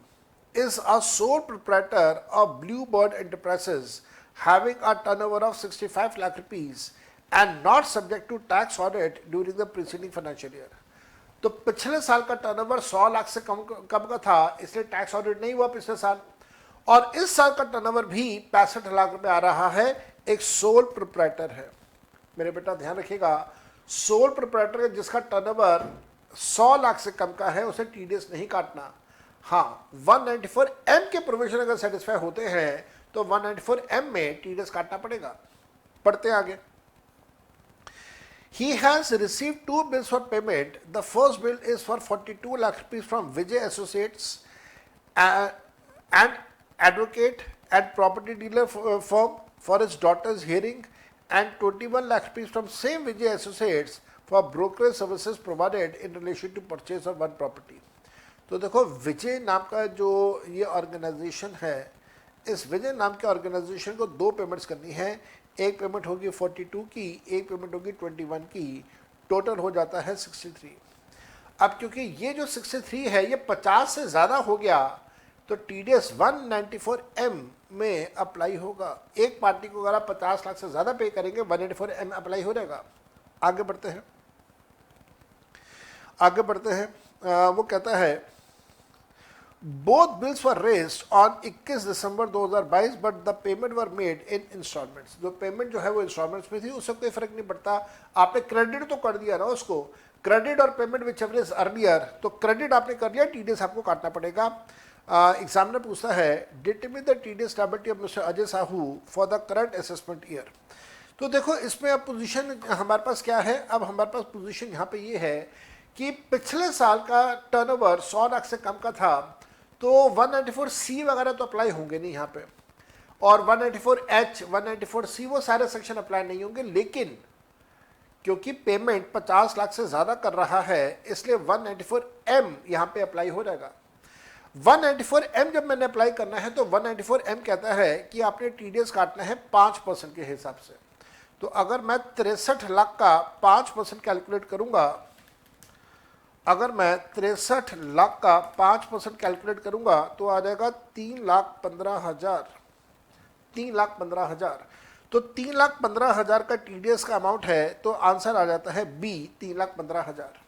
A: is a sole proprietor of Bluebird Enterprises having a turnover of 65 lakh rupees and not subject to tax audit during the preceding financial year. तो पिछले साल का turnover 100 lakh से कम का था, इसलिए टैक्स ऑडिट नहीं हुआ पिछले साल, और इस साल का टर्नओवर भी 65 लाख रुपए आ रहा है। एक सोल प्रोप्राइटर है। मेरे बेटा ध्यान रखिएगा, सोल प्रोप्राइटर जिसका टर्नओवर 100 लाख से कम का है उसे टीडीएस नहीं काटना। हाँ, 194M के प्रोविजन अगर सेटिस्फाई होते हैं तो 194M में टीडीएस काटना पड़ेगा। पढ़ते आगे। He has received two bills for payment. The first bill is for 42 lakh rupees from Vijay Associates and advocate and property dealer firm for his daughter's hearing, and 21 lakh rupees from same Vijay Associates for brokerage services provided in relation to purchase of one property. तो देखो विजय नाम का जो ये organisation है, इस विजय नाम के ऑर्गेनाइजेशन को दो पेमेंट्स करनी है। एक पेमेंट होगी 42 की, एक पेमेंट होगी 21 की, टोटल हो जाता है 63। अब क्योंकि ये जो 63 है ये 50 से ज़्यादा हो गया तो TDS 194M में अप्लाई होगा। एक पार्टी को अगर आप 50 लाख से ज़्यादा पे करेंगे 194M अप्लाई हो जाएगा। आगे बढ़ते हैं, आगे बढ़ते हैं। वो कहता है Both bills were raised on 21 December 2022 but the payment were made in installments. जो पेमेंट जो है वो इंस्टॉलमेंट्स में थी, उससे कोई फर्क नहीं पड़ता, आपने क्रेडिट तो कर दिया ना उसको। क्रेडिट और payment which ever is earlier, तो क्रेडिट आपने कर लिया, TDS आपको काटना पड़ेगा। एग्जामिनर पूछता है determine the TDS liability of mister Ajay Sahu for the current assessment year. तो देखो इसमें अब पोजीशन हमारे पास क्या है, अब हमारे पास पोजीशन यहाँ पे ये है कि पिछले साल का टर्नओवर 100 लाख से कम का था, तो 194C वगैरह तो अप्लाई होंगे नहीं यहाँ पे, और 194H 194C वो सारे सेक्शन अप्लाई नहीं होंगे। लेकिन क्योंकि पेमेंट 50 लाख से ज़्यादा कर रहा है इसलिए 194M यहाँ पे अप्लाई हो जाएगा। 194M जब मैंने अप्लाई करना है तो 194M कहता है कि आपने TDS काटना है 5% के हिसाब से। तो अगर मैं 63 लाख का 5% कैलकुलेट करूँगा, अगर मैं 63 लाख का 5% कैलकुलेट करूंगा तो आ जाएगा 3,15,000। 3,15,000, तो 3,15,000 का TDS का अमाउंट है, तो आंसर आ जाता है B 3,15,000।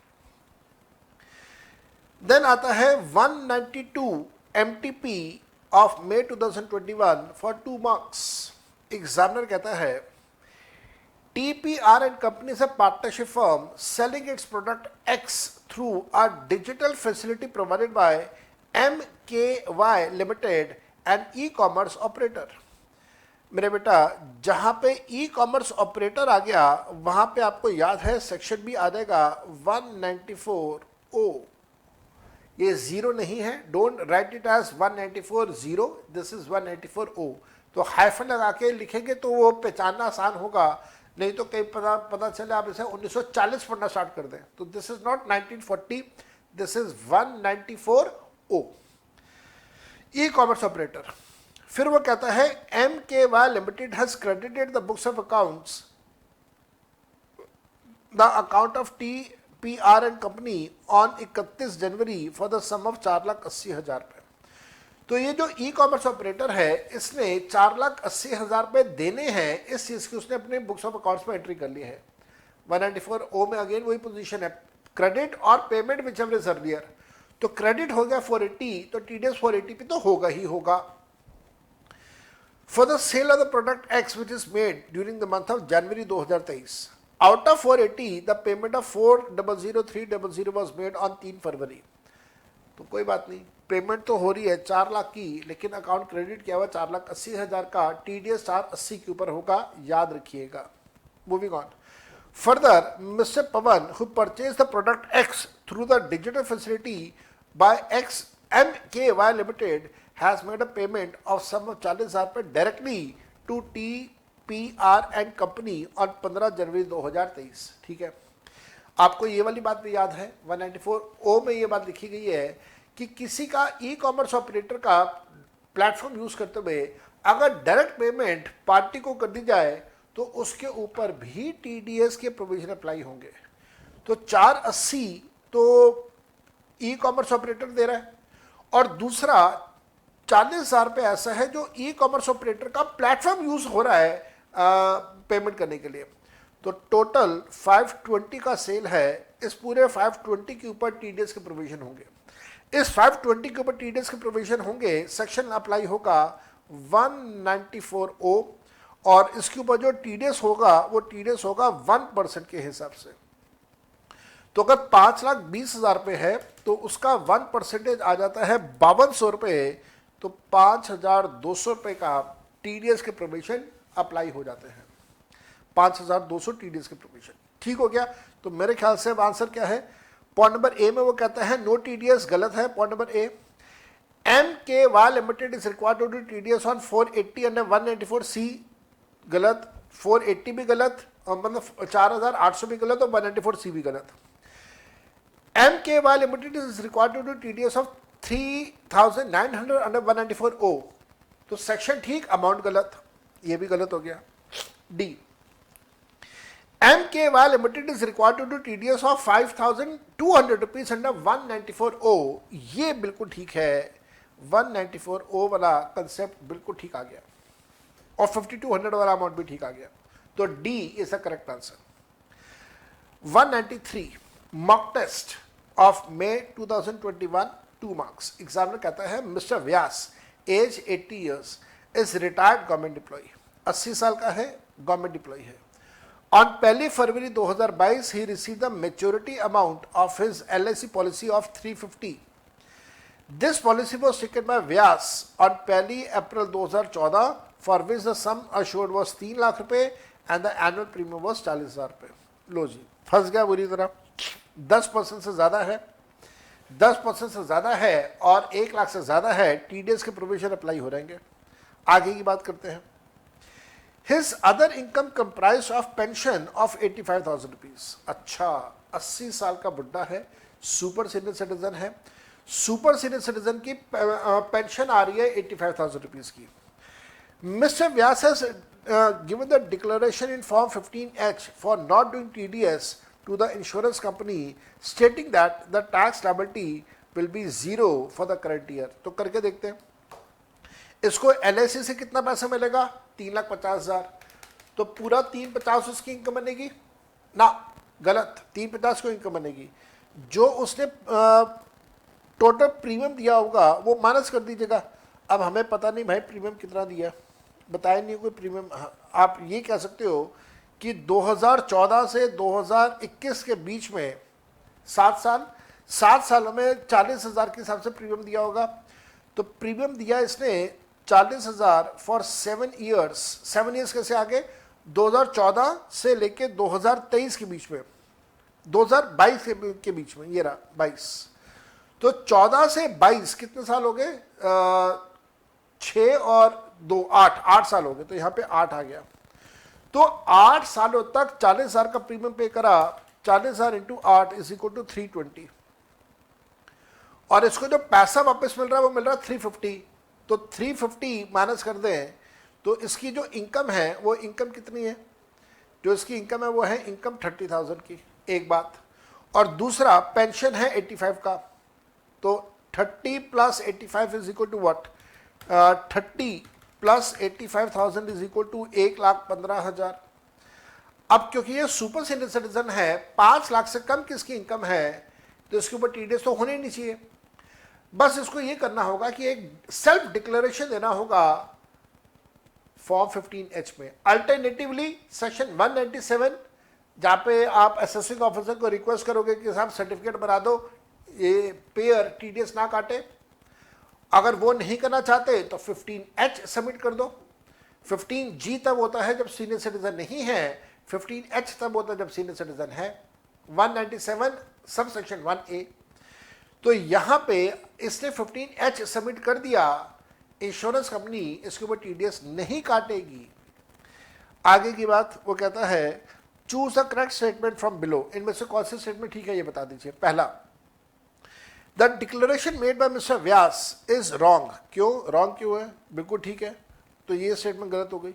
A: देन आता है 192 MTP of May 2021 for 2 marks. Examiner कहता है TPR and company is a partnership firm selling its product X through a digital facility provided by MKY Limited, an e-commerce operator। मेरे बेटा जहाँ पे ई-कॉमर्स ऑपरेटर आ गया वहाँ पे आपको याद है सेक्शन भी आ जाएगा 194O। ये जीरो नहीं है, don't write it as 194 this is 194O। तो हाइफन लगा के लिखेंगे तो वो पहचानना आसान होगा, नहीं तो कहीं पता चले आप इसे 1940 पढ़ना स्टार्ट कर दें। तो this is not 1940, this is 194O। E commerce operator. फिर वो कहता है MKY limited has credited the books of accounts the account of TPR and company on 31 January for the sum of 4,80,000 रुपये। तो ये जो ई कॉमर्स ऑपरेटर है इसने 4,80,000 रुपये देने हैं, इस चीज़ की उसने अपने बुक्स ऑफ अकाउंट्स में एंट्री कर ली है। 194O में अगेन वही पोजीशन है, क्रेडिट और payment which ever is earlier. तो क्रेडिट हो गया 480, तो TDS 480 पे तो होगा ही होगा। For the sale of the product X which is made during the month of January 2023, out of 480 the payment of 4,00,300 was made on 3 February. तो कोई बात नहीं, पेमेंट तो हो रही है 4 लाख की, लेकिन अकाउंट क्रेडिट किया हुआ 4,80,000 का, TDS 480 के ऊपर होगा, याद रखिएगा। Moving on further, mister Pawan who purchase the product X through the digital facility by X MKY limited has made a payment of sum of 40,000 रुपये directly to TPR and company on 15 January 2023। ठीक है, आपको ये वाली बात भी याद है 194O में ये बात लिखी गई है कि किसी का ई कॉमर्स ऑपरेटर का प्लेटफॉर्म यूज करते हुए अगर डायरेक्ट पेमेंट पार्टी को कर दी जाए तो उसके ऊपर भी TDS के प्रोविजन अप्लाई होंगे। तो 480 तो ई कॉमर्स ऑपरेटर दे रहा है, और दूसरा 40,000 रुपये ऐसा है जो ई कॉमर्स ऑपरेटर का प्लेटफॉर्म यूज हो रहा है पेमेंट करने के लिए। तो टोटल 520 का सेल है, इस पूरे 520 के ऊपर TDS के प्रोविजन होंगे। इस 520 के ऊपर TDS के प्रोविजन होंगे, सेक्शन अप्लाई होगा 194O, और इसके ऊपर जो TDS होगा वो TDS होगा 1% के हिसाब से। तो अगर 5,20,000 रुपये है तो उसका 1% आ जाता है 5,200 रुपये, तो 5,200 रुपये का TDS के प्रोविजन अप्लाई हो जाते हैं। 5200 टीडीएस के प्रोविजन। ठीक हो गया। तो मेरे ख्याल से अब आंसर क्या है, पॉइंट नंबर ए में वो कहता है नो टीडीएस, गलत है point number A. MKY limited is required to do TDS on 480 under 194C, गलत। 480 भी गलत, मतलब 4800 भी गलत और 194C भी गलत। MKY limited is required to do TDS of 3900 under 194O, तो सेक्शन ठीक, अमाउंट गलत, ये भी गलत हो गया। D, MKY limited is required to do TDS of 5200 rupees under 194O, ये बिल्कुल ठीक है। 194O वाला कंसेप्ट बिल्कुल ठीक आ गया और 5200 वाला अमाउंट भी ठीक आ गया, तो D is the correct answer. 193 mock test of May 2021, 2 marks. Examiner कहता है mister Vyas, as 80 years, is retired government employ, 80 साल का है, गवर्नमेंट एम्प्लॉय है। On 1 February 2022 he receive the maturity amount of his LIC policy of 350। This policy was taken by Vyas on 1 April 2014 for which the sum assured was 3 lakh रुपए and the annual premium was 40,000 रुपए। लो जी, फंस गया बुरी तरह। 10% से ज़्यादा है, 10% से ज़्यादा है और 1 लाख से ज़्यादा है, टीडीएस के प्रोविजन अप्लाई हो रहेंगे। आगे की बात करते हैं। His other income comprise of pension of 85,000 rupees. अच्छा, 80 साल का बुढ़ा है, सुपर सीनियर सिटीजन है, सुपर सीनियर सिटीजन की पेंशन आ रही है 85,000 रुपीज की। Mister Vyas has given the declaration in form 15H for not doing TDS to the insurance company stating that the tax liability will be 0 for the current year। तो करके देखते हैं। इसको LIC से कितना पैसा मिलेगा, 3,50,000, तो पूरा 350 उसकी इनकम बनेगी ना, गलत, 350 को इनकम बनेगी। जो उसने टोटल प्रीमियम दिया होगा वो माइनस कर दीजिएगा। अब हमें पता नहीं भाई प्रीमियम कितना दिया, बताया नहीं कोई प्रीमियम। आप ये कह सकते हो कि 2014 से 2021 के बीच में 7 साल, 7 सालों में 40,000 के हिसाब से प्रीमियम दिया होगा। तो प्रीमियम दिया इसने 40,000 फॉर 7 ईयर्स। 7 ईयर्स कैसे आगे, 2014 से लेके 2023 के बीच में, 2022 के बीच में, ये रहा 22। तो 14 से 22 कितने साल हो गए, 6 और 2 8 साल हो गए, तो यहाँ पे 8 आ गया। तो 8 सालों तक 40,000 का प्रीमियम पे करा, 40,000 इंटू 8 इज इक्वल टू 320, और इसको जो पैसा वापस मिल रहा है वो मिल रहा है 350। तो 350 माइनस कर दें तो इसकी जो इनकम है वो इनकम कितनी है, जो इसकी इनकम है वो है इनकम 30,000 की, एक बात। और दूसरा पेंशन है 85 का, तो 30 plus 85 is equal to what, 30 plus 85,000 is equal to 1,15,000। अब क्योंकि ये सुपर सीनियर सिटीजन है, 5 लाख से कम किसकी इनकम है, तो इसके ऊपर टीडीएस तो होने ही नहीं चाहिए। बस इसको ये करना होगा कि एक सेल्फ डिक्लेरेशन देना होगा फॉर्म 15H में। अल्टरनेटिवली सेक्शन 197, जहाँ पे आप असेसिंग ऑफिसर को रिक्वेस्ट करोगे कि साहब सर्टिफिकेट बना दो, ये पेयर टीडीएस ना काटे, अगर वो नहीं करना चाहते तो 15H सबमिट कर दो। 15G तब होता है जब सीनियर सिटीजन नहीं है, 15H तब होता है जब सीनियर सिटीजन है। 197 सब सेक्शन 1A। तो यहाँ पे इसने 15H सबमिट कर दिया, इंश्योरेंस कंपनी इसके ऊपर टीडीएस नहीं काटेगी। आगे की बात वो कहता है choose the correct statement from below. इनमें से कौन सी स्टेटमेंट ठीक है ये बता दीजिए। पहला, the declaration made by mister Vyas is wrong. क्यों रॉन्ग क्यों है, बिल्कुल ठीक है, तो ये स्टेटमेंट गलत हो गई।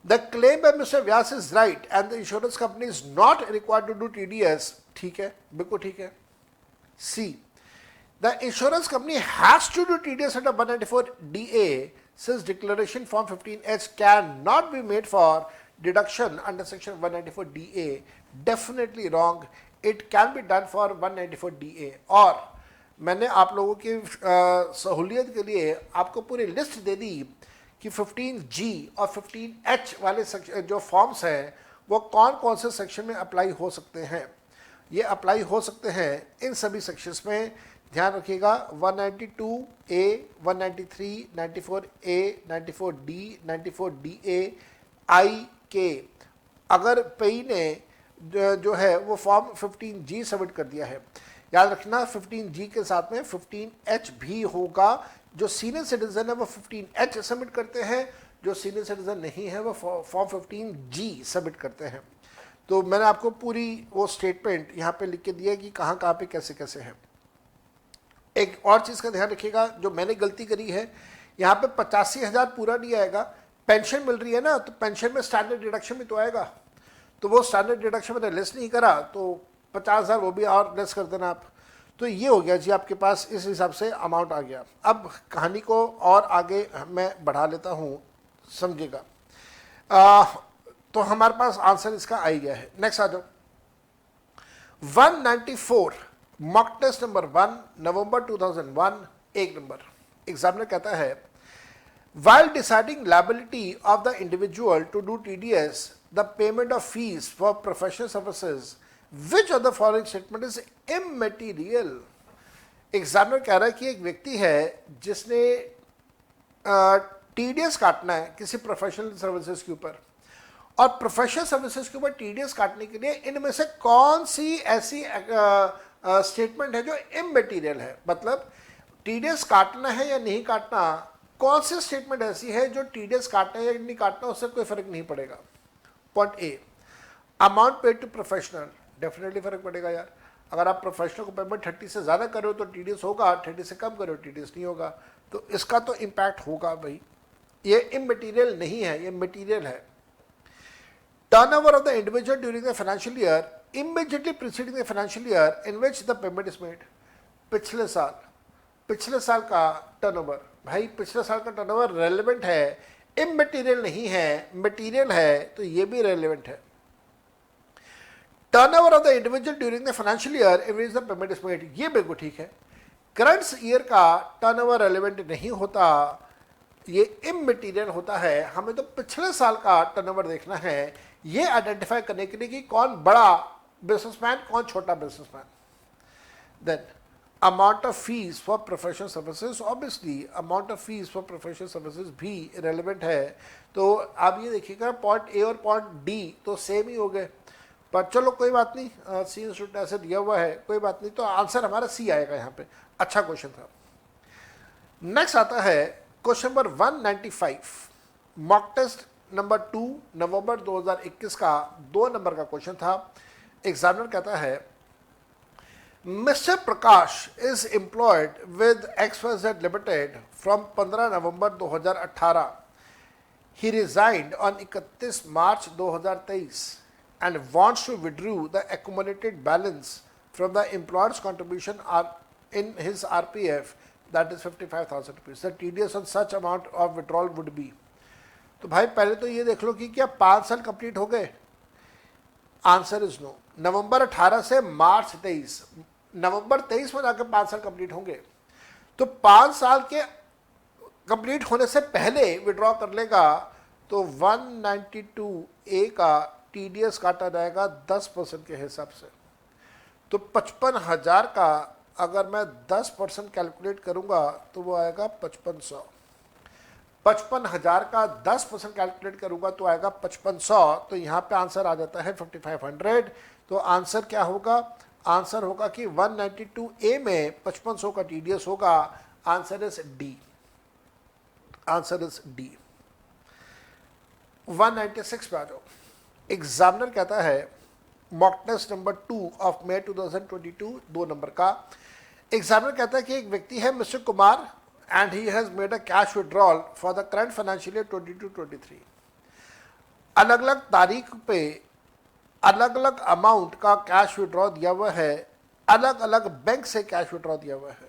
A: The claim by mister Vyas is right and the insurance company is not required to do TDS, ठीक है, बिल्कुल ठीक है। सी, the insurance company has to do TDS under 194DA since declaration form 15H cannot be made for deduction under section 194DA. Definitely wrong. It can be done for 194DA. और मैंने आप लोगों की सहूलियत के लिए आपको पूरी लिस्ट दे दी कि 15G और 15H वाले जो फॉर्म्स हैं वो कौन कौन से सेक्शन में अप्लाई हो सकते हैं। ये अप्लाई हो सकते हैं इन सभी सेक्शंस में। ध्यान रखिएगा 192A, 193, 94A, 94D, 94DA, I, कि अगर पेई ने जो है वो फॉर्म 15G सबमिट कर दिया है, याद रखना 15G के साथ में 15H भी होगा। जो सीनियर सिटीजन है वो 15H सबमिट करते हैं, जो सीनियर सिटीजन नहीं है वो फॉर्म 15G सबमिट करते हैं। तो मैंने आपको पूरी वो स्टेटमेंट यहाँ पे लिख के दिया है कि कहाँ कहाँ पे कैसे कैसे है। एक और चीज़ का ध्यान रखिएगा, जो मैंने गलती करी है, यहाँ पे 85,000 पूरा नहीं आएगा, पेंशन मिल रही है ना, तो पेंशन में स्टैंडर्ड डिडक्शन भी तो आएगा, तो वो स्टैंडर्ड डिडक्शन मैंने लेस नहीं करा, तो 50,000 वो भी और लेस कर देना आप। तो ये हो गया जी, आपके पास इस हिसाब से अमाउंट आ गया। अब कहानी को और आगे मैं बढ़ा लेता हूँ, समझिएगा। तो हमारे पास आंसर इसका आ ही गया है। नेक्स्ट आ जाओ, 194 मॉक टेस्ट नंबर 1 नवंबर 2001, एक नंबर। एग्जामिनर कहता है, while deciding liability of the individual to do TDS, the payment of fees for professional services, which of the following statement is immaterial? Examiner कह रहा है कि एक व्यक्ति है जिसने TDS काटना है किसी प्रोफेशनल सर्विसेज के ऊपर, और प्रोफेशनल सर्विसेज के ऊपर TDS काटने के लिए इनमें से कौन सी ऐसी स्टेटमेंट है जो इममेटीरियल है, मतलब TDS काटना है या नहीं काटना, कौन सी स्टेटमेंट ऐसी है जो TDS काटना है या नहीं काटना उससे कोई फर्क नहीं पड़ेगा। Point A, amount paid to professional, definitely फर्क पड़ेगा यार। अगर आप प्रोफेशनल को पेमेंट 30 से ज़्यादा कर रहे हो तो TDS होगा, 30 से कम कर रहे हो TDS नहीं होगा, तो इसका तो इम्पैक्ट होगा भाई। ये इममेटीरियल नहीं है, ये मटीरियल है। Turnover of the individual during the financial year immediately preceding the financial year in which the payment is made, पिछले साल का टर्नओवर, भाई पिछले साल का टर्नओवर रेलेवेंट है, इममेटीरियल नहीं है, मटीरियल है, तो ये भी रेलेवेंट है। Turnover of the individual during the financial year in which the payment is made, ये बिल्कुल ठीक है। करंट ईयर का टर्नओवर रेलेवेंट नहीं होता, ये इममेटीरियल होता है। हमें तो पिछले साल का टर्नओवर देखना है, ये आइडेंटिफाई करने के लिए कि कौन बड़ा बिजनेसमैन कौन छोटा businessman. Then amount of fees for professional services, obviously amount of fees for professional services भी रेलेवेंट है। तो आप ये देखिएगा पॉइंट ए और पॉइंट डी तो सेम ही हो गए, पर चलो कोई बात नहीं, सी इंस्टीट्यूट ऐसे दिया हुआ है, कोई बात नहीं, तो आंसर हमारा सी आएगा यहाँ पे। अच्छा क्वेश्चन था। नेक्स्ट आता है question number 195, mock test number 2 November 2021 का 2 नंबर का क्वेश्चन था। एग्जामिनर कहता है, mister Prakash is employed with XYZ limited from 15 November 2018। He resigned on 31 March 2023 and wants to withdraw the accumulated balance from the employer's contribution in his RPF, that is 55,000 rupees. The TDS on such amount of withdrawal would be. तो भाई पहले तो ये देख लो कि क्या 5 साल complete हो गए। Answer is no. नवंबर 18 से मार्च 23, नवंबर 23 में जाकर 5 साल कंप्लीट होंगे, तो 5 साल के कंप्लीट होने से पहले विड्रॉ कर लेगा तो 192A का TDS काटा जाएगा 10% के हिसाब से। तो 55,000 का अगर मैं 10% कैलकुलेट करूंगा तो वो आएगा 5500। 55,000 का 10% कैलकुलेट करूंगा तो आएगा 5500। तो यहाँ पे आंसर आ जाता है 5500। तो आंसर क्या होगा? आंसर होगा कि 192A में 5500 का TDS होगा। Answer is D. Answer is D. 196 पे आ जाओ। एग्जामिनर कहता है mock test number 2 of May 2022, 2 number का। एग्जामिनर कहता है कि एक व्यक्ति है mister Kumar and he has made a cash withdrawal for the current financial year 22-23। अलग अलग तारीख पे अलग अलग अमाउंट का कैश विड्रॉ दिया हुआ है, अलग अलग बैंक से कैश विड्रॉ दिया हुआ है।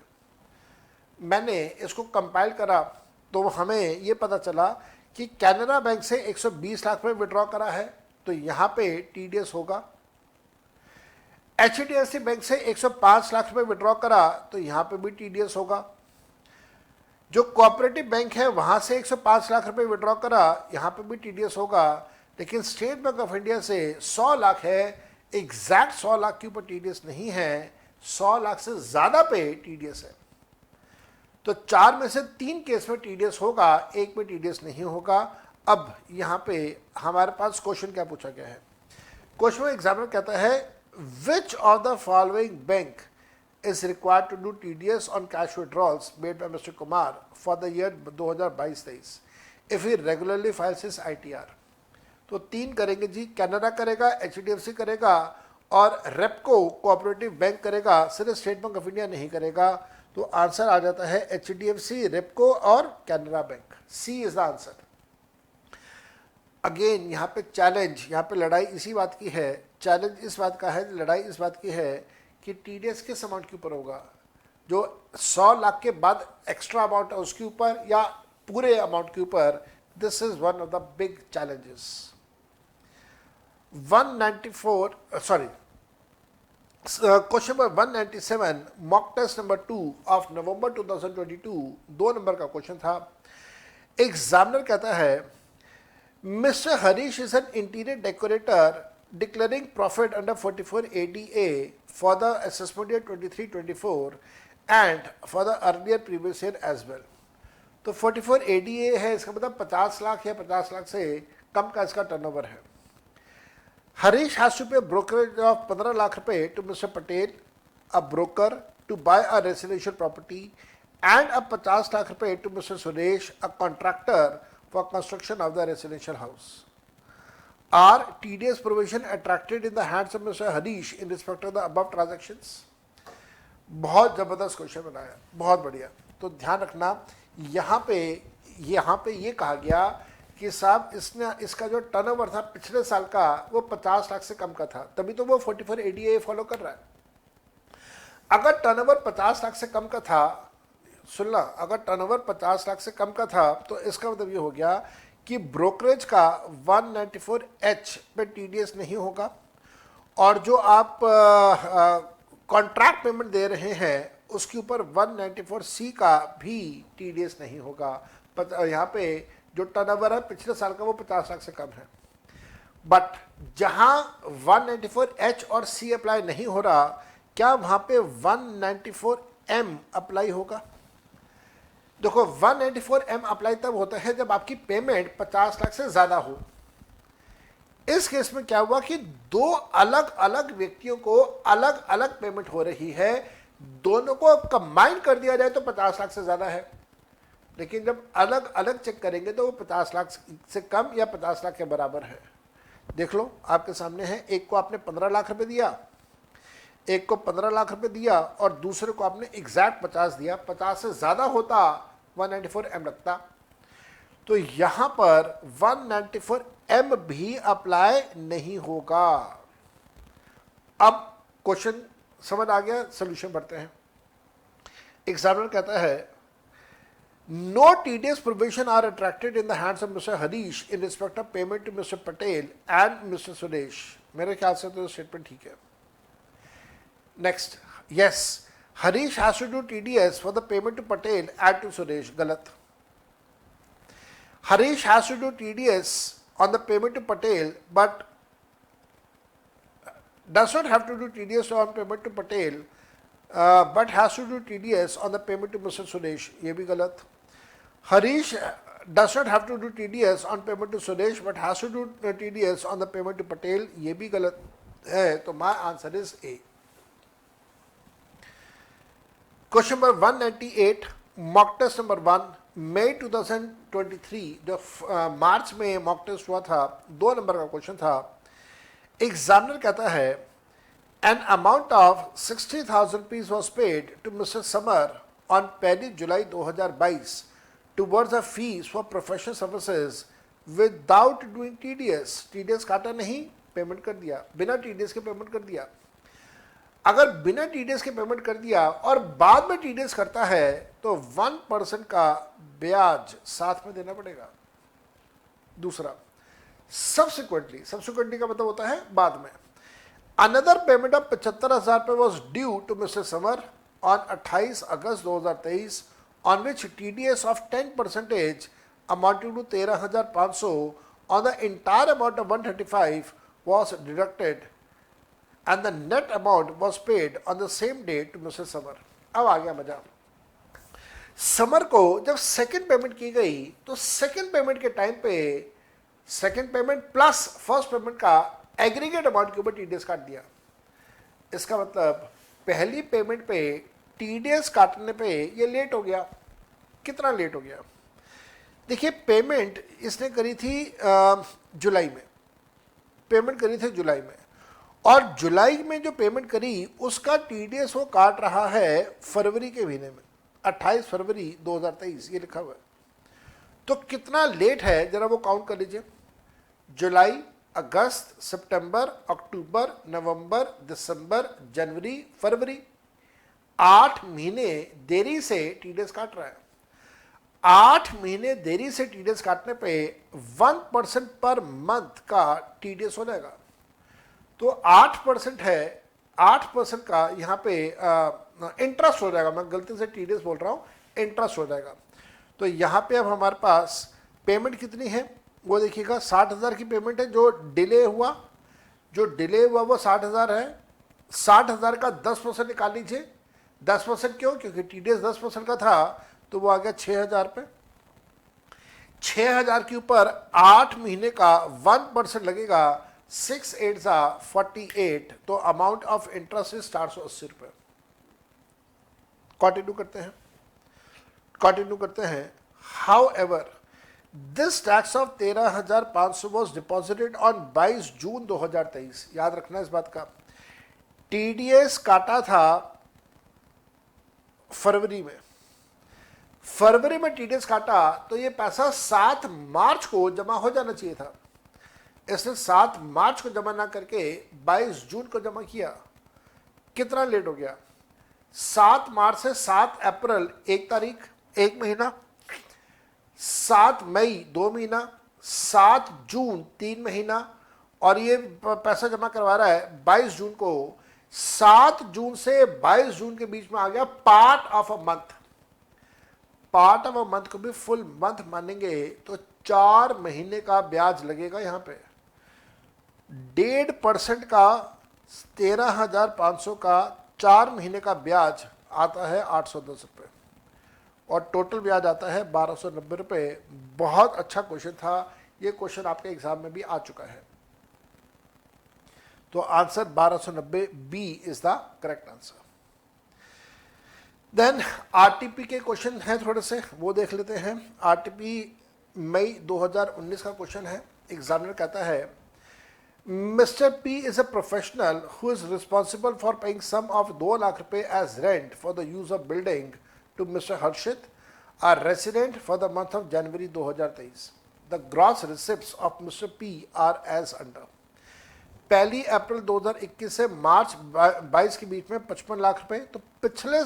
A: मैंने इसको कंपाइल करा तो हमें ये पता चला कि कैनरा बैंक से 120 लाख में विड्रॉ करा है तो यहाँ पे TDS होगा। HDFC बैंक से 105 लाख में विड्रॉ करा तो यहाँ पे भी TDS होगा। जो कोऑपरेटिव बैंक है वहाँ से 105 लाख रुपए विड्रॉ करा, यहाँ पे भी TDS होगा। लेकिन स्टेट बैंक ऑफ इंडिया से 100 लाख है, एग्जैक्ट 100 लाख के ऊपर TDS नहीं है, 100 लाख से ज़्यादा पे TDS है। तो 4 में से 3 केस में TDS होगा, 1 में TDS नहीं होगा। अब यहाँ पे हमारे पास क्वेश्चन क्या पूछा गया है। क्वेश्चन में एग्जामिनर कहता है which of the following bank is required to do TDS on cash withdrawals made by Mr. Kumar for the year 2022-23 if he regularly files his ITR। तो 3 करेंगे जी, कैनरा करेगा, HDFC करेगा और रेपको कोऑपरेटिव बैंक करेगा, सिर्फ स्टेट बैंक ऑफ इंडिया नहीं करेगा। तो आंसर आ जाता है HDFC, रेपको और Canara bank. C is the answer. Again यहाँ पे चैलेंज, यहाँ पे लड़ाई इसी बात की है, चैलेंज इस बात का है, लड़ाई इस बात की है कि टीडीएस किस अमाउंट के ऊपर होगा, जो 100 लाख के बाद एक्स्ट्रा अमाउंट है उसके ऊपर या पूरे अमाउंट के ऊपर। This is one of the big challenges. 194 sorry question number 197 mock test number 2 of November 2022, 2 number का क्वेश्चन था। एग्जामिनर कहता है mister Harish is an interior decorator declaring profit under 44 ADA for the assessment year 23-24 and for the earlier previous year as well। तो 44 ADA है, इसका मतलब 50 लाख या 50 लाख से कम का इसका टर्नओवर है। Harish has to pay brokerage of 15 lakh रुपए to mister Patel a broker to buy a residential property and अब 50 लाख रुपए to mister Suresh a contractor for construction of the residential house. Are TDS provision attracted in the hands of Mr. Harish in respect of the above transactions? बहुत जबरदस्त question बनाया, बहुत बढ़िया। तो ध्यान रखना, यहाँ पे ये कहा गया कि साहब इसने इसका जो टर्नओवर था पिछले साल का वो 50 लाख से कम का था, तभी तो वो 44 ADA फॉलो कर रहा है। अगर टर्नओवर 50 लाख से कम का था, सुनना, अगर टर्नओवर 50 लाख से कम का था तो इसका मतलब ये हो गया कि ब्रोकरेज का 194H पे टीडीएस नहीं होगा और जो आप कॉन्ट्रैक्ट पेमेंट दे रहे हैं उसके ऊपर 194C का भी टीडीएस नहीं होगा। यहाँ पे जो टर्नओवर है पिछले साल का वो 50 लाख से कम है। बट जहाँ 194H और C अप्लाई नहीं हो रहा, क्या वहाँ पे 194M अप्लाई होगा? देखो 194M अप्लाई तब होता है जब आपकी पेमेंट 50 लाख से ज़्यादा हो। इस केस में क्या हुआ कि दो अलग अलग व्यक्तियों को अलग अलग पेमेंट हो रही है, दोनों को कंबाइन कर दिया जाए तो 50 लाख से ज़्यादा है, लेकिन जब अलग अलग चेक करेंगे तो वो 50 लाख से कम या 50 लाख के बराबर है। देख लो आपके सामने है, एक को आपने 15 लाख रुपए दिया, एक को 15 लाख रुपए दिया और दूसरे को आपने एग्जैक्ट 50 दिया। 50 से ज़्यादा होता 194M लगता, तो यहाँ पर 194M भी अप्लाई नहीं होगा। अब क्वेश्चन समझ आ गया, सोल्यूशन बढ़ते हैं। एग्जामिनर कहता है no TDS provision are attracted in the hands of mister Harish in respect of payment to mister Patel and mister Suresh. मेरे ख्याल से तो स्टेटमेंट ठीक है। Next, yes Harish has to do TDS for the payment to Patel and to Suresh. गलत। Harish has to do TDS on the payment to Patel but does not have to do TDS on payment to Patel but has to do TDS on the payment to Mr. Suresh। ये भी गलत। Harish does not have to do TDS on payment to Suresh but has to do TDS on the payment to Patel। ये भी गलत है। तो my answer is A। Question number 198 mock test number 1 मई 2023, जो मार्च में मॉक टेस्ट हुआ था, 2 number का क्वेश्चन था। एग्जामिनर कहता है an amount of 60,000 rupees was paid to mister Samar on 1 July 2022 towards a fees for professional services without doing TDS. TDS काटा नहीं, पेमेंट कर दिया, बिना टीडीएस के पेमेंट कर दिया। अगर बिना टीडीएस के पेमेंट कर दिया और बाद में टीडीएस करता है तो 1% का ब्याज साथ में देना पड़ेगा। दूसरा, सब्सिक्वेंटली का मतलब होता है बाद में। अनदर पेमेंट ऑफ 75,000 रुपये was due to mister Samar on 28 August 2023 on which TDS of 10% amounting to 13,500 on the entire amount of 135 was deducted and the net amount was paid on the same day to mister Samar. अब आ गया मजा। Summer को जब second payment की गई तो second payment के टाइम पे second payment plus first payment का एग्रीगेट अमाउंट के ऊपर टीडीएस काट दिया। इसका मतलब पहली पेमेंट पे टीडीएस काटने पे ये लेट हो गया। कितना लेट हो गया? देखिए, पेमेंट इसने करी थी जुलाई में, पेमेंट करी थी जुलाई में, और जुलाई में जो पेमेंट करी उसका टीडीएस वो काट रहा है फरवरी के महीने में, 28 फरवरी 2023 ये लिखा हुआ है। तो कितना लेट है जरा वो काउंट कर लीजिए। जुलाई, अगस्त, सितंबर, अक्टूबर, नवंबर, दिसंबर, जनवरी, फरवरी, 8 महीने देरी से टीडीएस काट रहा है। 8 महीने देरी से टीडीएस काटने पे 1% पर मंथ का टीडीएस हो जाएगा। तो 8% है, 8% का यहाँ पे इंटरेस्ट हो जाएगा। मैं गलती से टीडीएस बोल रहा हूँ, इंटरेस्ट हो जाएगा। तो यहाँ पे अब हमारे पास पेमेंट कितनी है वो देखिएगा, 60,000 की पेमेंट है। जो डिले हुआ वो 60,000 है। 60,000 का 10% निकाल लीजिए। 10% क्यों? क्योंकि टीडीएस 10% का था, तो वो आ गया 6,000 पे। 6,000 के ऊपर 8 महीने का 1% लगेगा, 6 8 48, तो अमाउंट ऑफ इंटरेस्ट इज 480 रुपये। कंटिन्यू करते हैं। How ever this tax of 13,500 was deposited on 22 जून 2023। याद रखना इस बात का। टीडीएस काटा था फरवरी में टीडीएस काटा, तो ये पैसा 7 मार्च को जमा हो जाना चाहिए था। इसने 7 मार्च को जमा ना करके 22 जून को जमा किया। कितना लेट हो गया? 7 मार्च से 7 अप्रैल 1 तारीख 1 महीना, 7 मई 2 महीना, 7 जून 3 महीना, और ये पैसा जमा करवा रहा है 22 जून को। 7 जून से 22 जून के बीच में आ गया part of a month. Part of a month को भी फुल मंथ मानेंगे तो 4 महीने का ब्याज लगेगा। यहाँ पे 1.5% का 13,500 का 4 महीने का ब्याज आता है 810 रुपये, और टोटल ब्याज आता है 1290 रुपये। बहुत अच्छा क्वेश्चन था ये। क्वेश्चन आपके एग्जाम में भी आ चुका है। तो answer 1290 B is the correct answer. Then RTP के क्वेश्चन हैं थोड़े से, वो देख लेते हैं। आरटीपी मई 2019 का क्वेश्चन है। एग्जामिनर कहता है, Mr. P is a professional who is responsible for paying sum of 2 lakh रुपए as rent for the use of building to Mr. Harshit, a resident, for the month of January 2023. The gross receipts of Mr. P are as under. 1 अप्रैल 2021 से मार्च 22 के बीच में 55 लाख रुपए। तो पिछले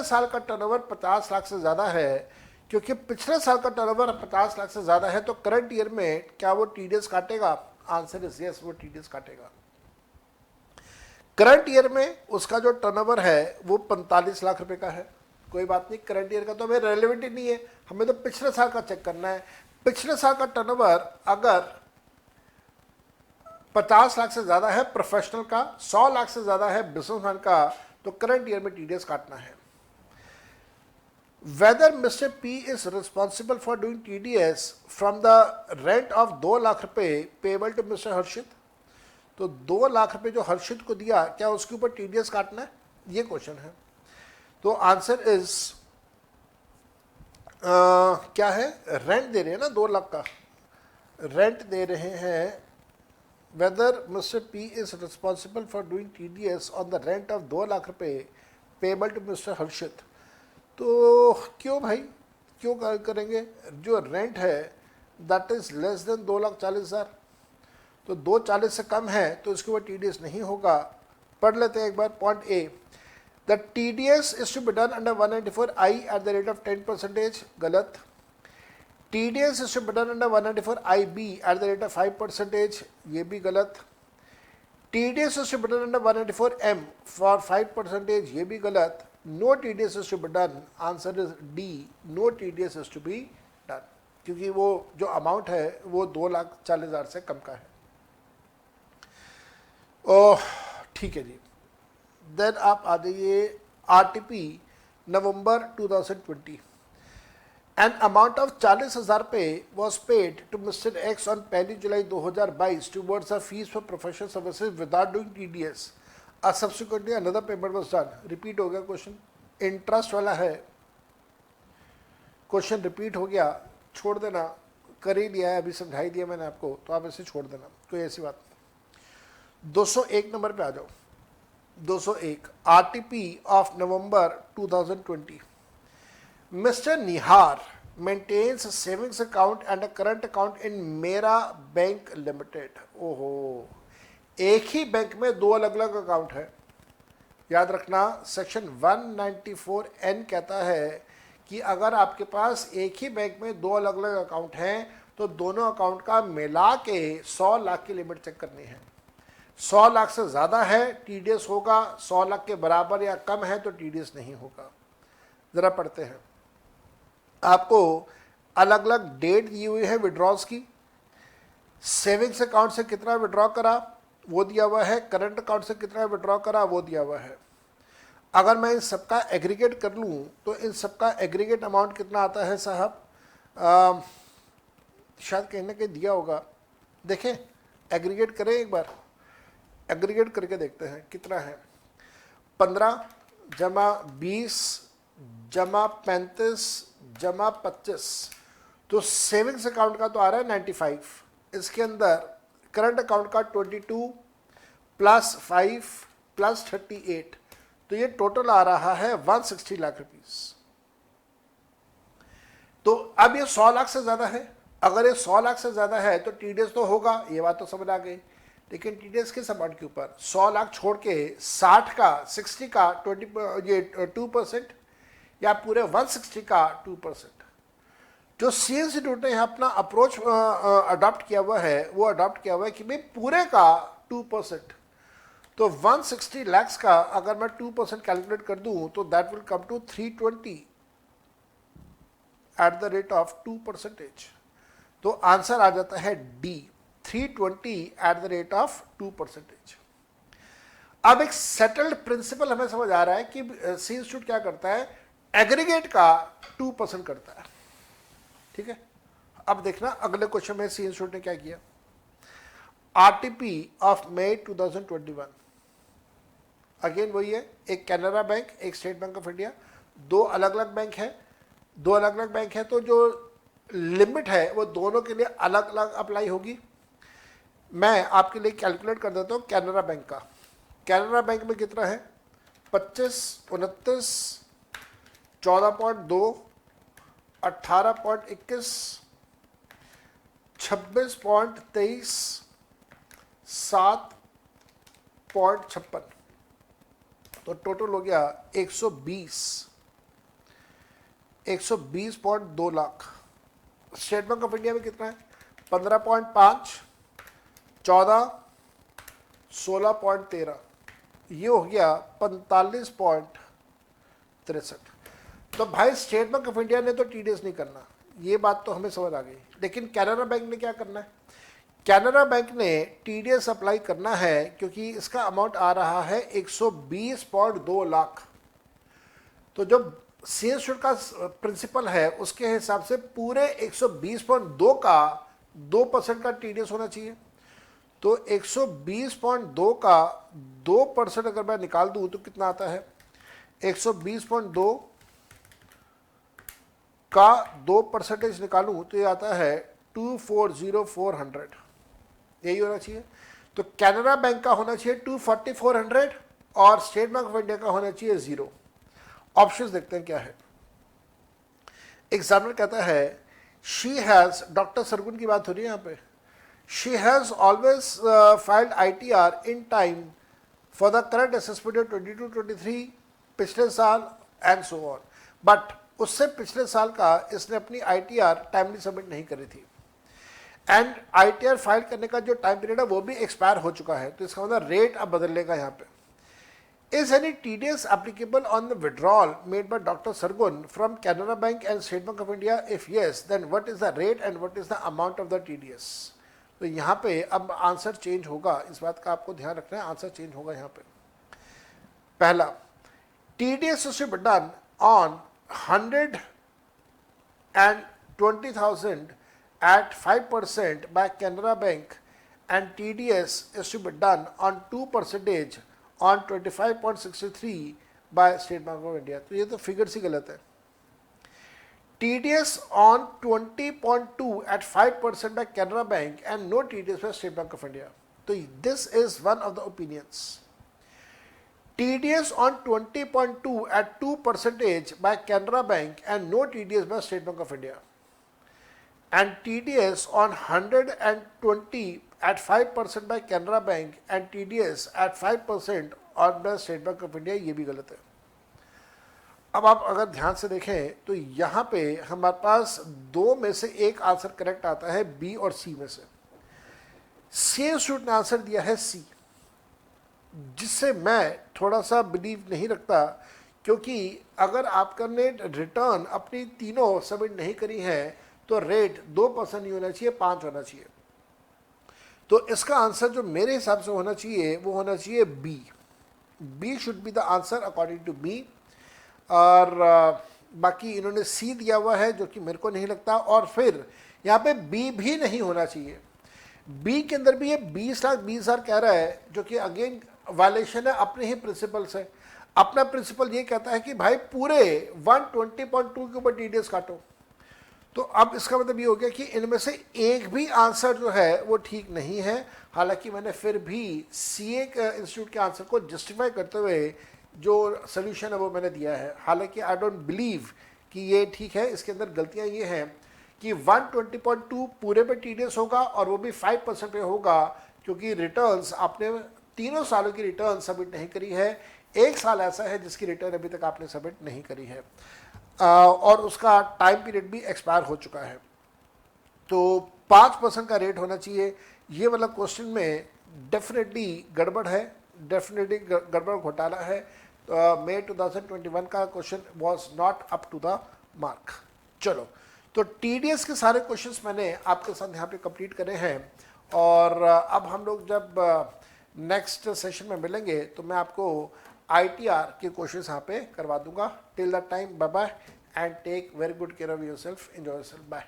A: साल का turnover 50 lakh से ज़्यादा है। क्योंकि पिछले साल का टर्नओवर 50 लाख से ज़्यादा है, तो करंट ईयर में क्या वो टीडीएस काटेगा? आंसर इज यस, वो टीडीएस काटेगा। करंट ईयर में उसका जो टर्नओवर है वो 45 लाख रुपए का है। कोई बात नहीं, करंट ईयर का तो हमें रेलेवेंट ही नहीं है, हमें तो पिछले साल का चेक करना है। पिछले साल का टर्नओवर अगर 50 लाख से ज़्यादा है प्रोफेशनल का, 100 लाख से ज़्यादा है बिजनेसमैन का, तो करंट ईयर में टीडीएस काटना है। Whether Mr. P is responsible for doing TDS from the rent of 2 lakh रुपए पेबल टू मिस्टर हर्षित, तो 2 लाख रुपए जो हर्षित को दिया, क्या उसके ऊपर TDS काटना है? ये क्वेश्चन है। तो आंसर इज क्या है? रेंट दे रहे हैं ना, 2 लाख का रेंट दे रहे हैं। Whether Mr. P is responsible for doing TDS on the rent of 2 lakh रुपए पेबल टू मिस्टर हर्षित, तो क्यों भाई, क्यों करेंगे? जो रेंट है दैट इज लेस देन 2,40,000, तो 240 से कम है तो इसके ऊपर टीडीएस नहीं होगा। पढ़ लेते हैं एक बार। Point A, the TDS is to be done under 194I at the rate of 10%, गलत। TDS is to be done under 194IB at the rate of 5%, ये भी गलत। TDS is to be done under 194M for 5%, ये भी गलत। No TDS is to be done. Answer is D. No TDS is to be done. क्योंकि वो जो amount है वो 2,40,000 से कम का है। ओह ठीक है जी। देन आप आ जाइए RTP November 2020। An amount of 40,000 pay was paid to mister X on 1 July 2022 towards a fees for professional services without doing TDS. Subsequently another payment was done. Repeat हो गया क्वेश्चन, इंटरेस्ट वाला है question, repeat हो गया, छोड़ देना, कर ही लिया है, अभी समझाई दिया मैंने आपको, तो आप इसे छोड़ देना, कोई ऐसी बात नहीं. 201 नंबर पे आ जाओ. 201 RTP of November 2020. Mr. Nihar maintains a savings account and a current account in मेरा बैंक लिमिटेड. ओहो, एक ही बैंक में दो अलग अलग अकाउंट है. याद रखना सेक्शन 194N कहता है कि अगर आपके पास एक ही बैंक में दो अलग अलग अकाउंट हैं तो दोनों अकाउंट का मिला के 100 लाख की लिमिट चेक करनी है. 100 लाख से ज़्यादा है TDS होगा, 100 लाख के बराबर या कम है तो TDS नहीं होगा. ज़रा पढ़ते हैं. आपको अलग अलग डेट दी हुई है विड्रॉल्स की. सेविंग्स अकाउंट से कितना विड्रॉ करा वो दिया हुआ है, करंट अकाउंट से कितना विड्रॉ करा वो दिया हुआ है. अगर मैं इन सबका एग्रीगेट कर लूँ तो इन सबका एग्रीगेट अमाउंट कितना आता है साहब, शायद कहीं ना कहीं दिया होगा. देखें, एग्रीगेट करें एक बार, एग्रीगेट करके देखते हैं कितना है. 15 जमा 20 जमा 35 जमा 25, तो सेविंग्स अकाउंट का तो आ रहा है 95. इसके अंदर करंट अकाउंट का 22 प्लस 5 प्लस 38, तो ये टोटल आ रहा है 160 लाख रुपीस. तो अब ये 100 लाख से ज़्यादा है. अगर ये 100 लाख से ज़्यादा है तो TDS तो होगा, ये बात तो समझ आ गई. लेकिन TDS किस अमाउंट के ऊपर? 100 लाख छोड़ के 60 का 60 का 2% या पूरे 160 का 2%. जो सी इंस्टीट्यूट ने यहाँ अपना अप्रोच अडॉप्ट किया हुआ है वो अडॉप्ट किया हुआ है कि भाई पूरे का 2%. तो 160 लाख का अगर मैं 2% कैलकुलेट कर दूं तो that will come to 320 at the rate of 2%. तो आंसर आ जाता है D, 320 at the rate of 2%. अब एक सेटल्ड प्रिंसिपल हमें समझ आ रहा है कि सी इंस्टीट्यूट क्या करता है, एग्रीगेट का 2% करता है. ठीक है, अब देखना अगले क्वेश्चन में सी इंस्टीट्यूट ने क्या किया. RTP of May 2021. अगेन वही है, एक कैनरा बैंक एक स्टेट बैंक ऑफ इंडिया, दो अलग अलग बैंक है. दो अलग अलग बैंक है तो जो लिमिट है वो दोनों के लिए अलग अलग अप्लाई होगी. मैं आपके लिए कैलकुलेट कर देता हूँ कैनरा बैंक का. कैनरा बैंक में कितना है, 25, 29, 14.2, 18.21, 26.23, 7.56, तो टोटल हो गया 120.2 lakh. State bank of India में कितना है, 15.5, 14, 16.13, ये हो गया 45.63. तो भाई स्टेट बैंक ऑफ इंडिया ने तो TDS नहीं करना, ये बात तो हमें समझ आ गई. लेकिन कैनरा बैंक ने क्या करना है, कैनरा बैंक ने TDS अप्लाई करना है क्योंकि इसका अमाउंट आ रहा है 120.2 लाख. तो जो सी इंस्टीट्यूट का प्रिंसिपल है उसके हिसाब से पूरे 120.2 का 2% का TDS होना चाहिए. तो 120.2 का 2% अगर मैं निकाल दूं तो कितना आता है, 120.2 का 2% निकालूं तो ये आता है 240,400. यही होना चाहिए. तो कैनरा बैंक का होना चाहिए 240,400 और स्टेट बैंक ऑफ इंडिया का होना चाहिए 0. ऑप्शंस देखते हैं क्या है. एग्जामिनर कहता है शी हैज, डॉक्टर सरगुन की बात हो रही है यहाँ पे, she has always filed ITR in time for the current assessment 22-23 पिछले साल एंड सो ऑन. बट उससे पिछले साल का इसने अपनी ITR टाइमली सबमिट नहीं करी थी एंड ITR फाइल करने का जो टाइम पीरियड है वो भी एक्सपायर हो चुका है. तो इसका मतलब रेट अब बदल लेगा यहाँ पे. Is any TDS applicable on the withdrawal made by Dr. Sargun from Canara Bank and State Bank of India? If yes, then what is the rate and what is the amount of the TDS? तो यहाँ पे अब answer change होगा, इस बात का आपको ध्यान रखना है, आंसर चेंज होगा यहाँ पे. पहला, TDS should be done on 100 and 20,000 at 5% by Canara Bank and TDS is to be done on 2% on 25.63 by State Bank of India. तो ये तो फिगर्स ही गलत है. TDS on 20.2 at 5% by Canara Bank and no TDS by State Bank of India. So this is one of the opinions. TDS on 20.2 at 2% by Canara Bank and no TDS by State Bank of India. And TDS on 120 at 5% by Canara Bank and TDS at 5% on the State Bank of India, ये भी गलत है. अब आप अगर ध्यान से देखें तो यहाँ पे हमारे पास दो में से एक आंसर करेक्ट आता है बी और सी में से. सेम स्टूडेंट ने आंसर दिया है सी, जिससे मैं थोड़ा सा बिलीव नहीं रखता, क्योंकि अगर आपने रिटर्न अपनी तीनों सबमिट नहीं करी है तो रेट 2% नहीं होना चाहिए, 5 होना चाहिए. तो इसका आंसर जो मेरे हिसाब से होना चाहिए वो होना चाहिए B. B should be the answer according to B. और बाकी इन्होंने सी दिया हुआ है जो कि मेरे को नहीं लगता. और फिर यहाँ पे बी भी नहीं होना चाहिए. बी के अंदर भी ये 20,20,000 कह रहा है, जो कि अगेन वायलेशन है अपने ही प्रिंसिपल से. अपना प्रिंसिपल ये कहता है कि भाई पूरे 120.2 के ऊपर TDS काटो. तो अब इसका मतलब ये हो गया कि इनमें से एक भी आंसर जो है वो ठीक नहीं है. हालांकि मैंने फिर भी CA इंस्टीट्यूट के आंसर को जस्टिफाई करते हुए जो सोल्यूशन है वो मैंने दिया है. हालांकि आई डोंट बिलीव कि ये ठीक है. इसके अंदर गलतियां ये हैं कि 120.2 पूरे पे TDS होगा और वो भी 5% पे होगा, क्योंकि रिटर्न्स आपने तीनों सालों की रिटर्न सबमिट नहीं करी है. एक साल ऐसा है जिसकी रिटर्न अभी तक आपने सबमिट नहीं करी है और उसका टाइम पीरियड भी एक्सपायर हो चुका है. तो 5% का रेट होना चाहिए. ये वाला क्वेश्चन में डेफिनेटली गड़बड़ है, डेफिनेटली गड़बड़ घोटाला है. मई 2021 का question was not up to the mark. चलो, तो TDS के सारे क्वेश्चंस मैंने आपके साथ यहाँ पे कंप्लीट करे हैं. और अब हम लोग जब नेक्स्ट सेशन में मिलेंगे तो मैं आपको ITR के क्वेश्चंस यहाँ पे करवा दूंगा. Till that time, bye bye and take very good care of yourself. Enjoy yourself. Bye.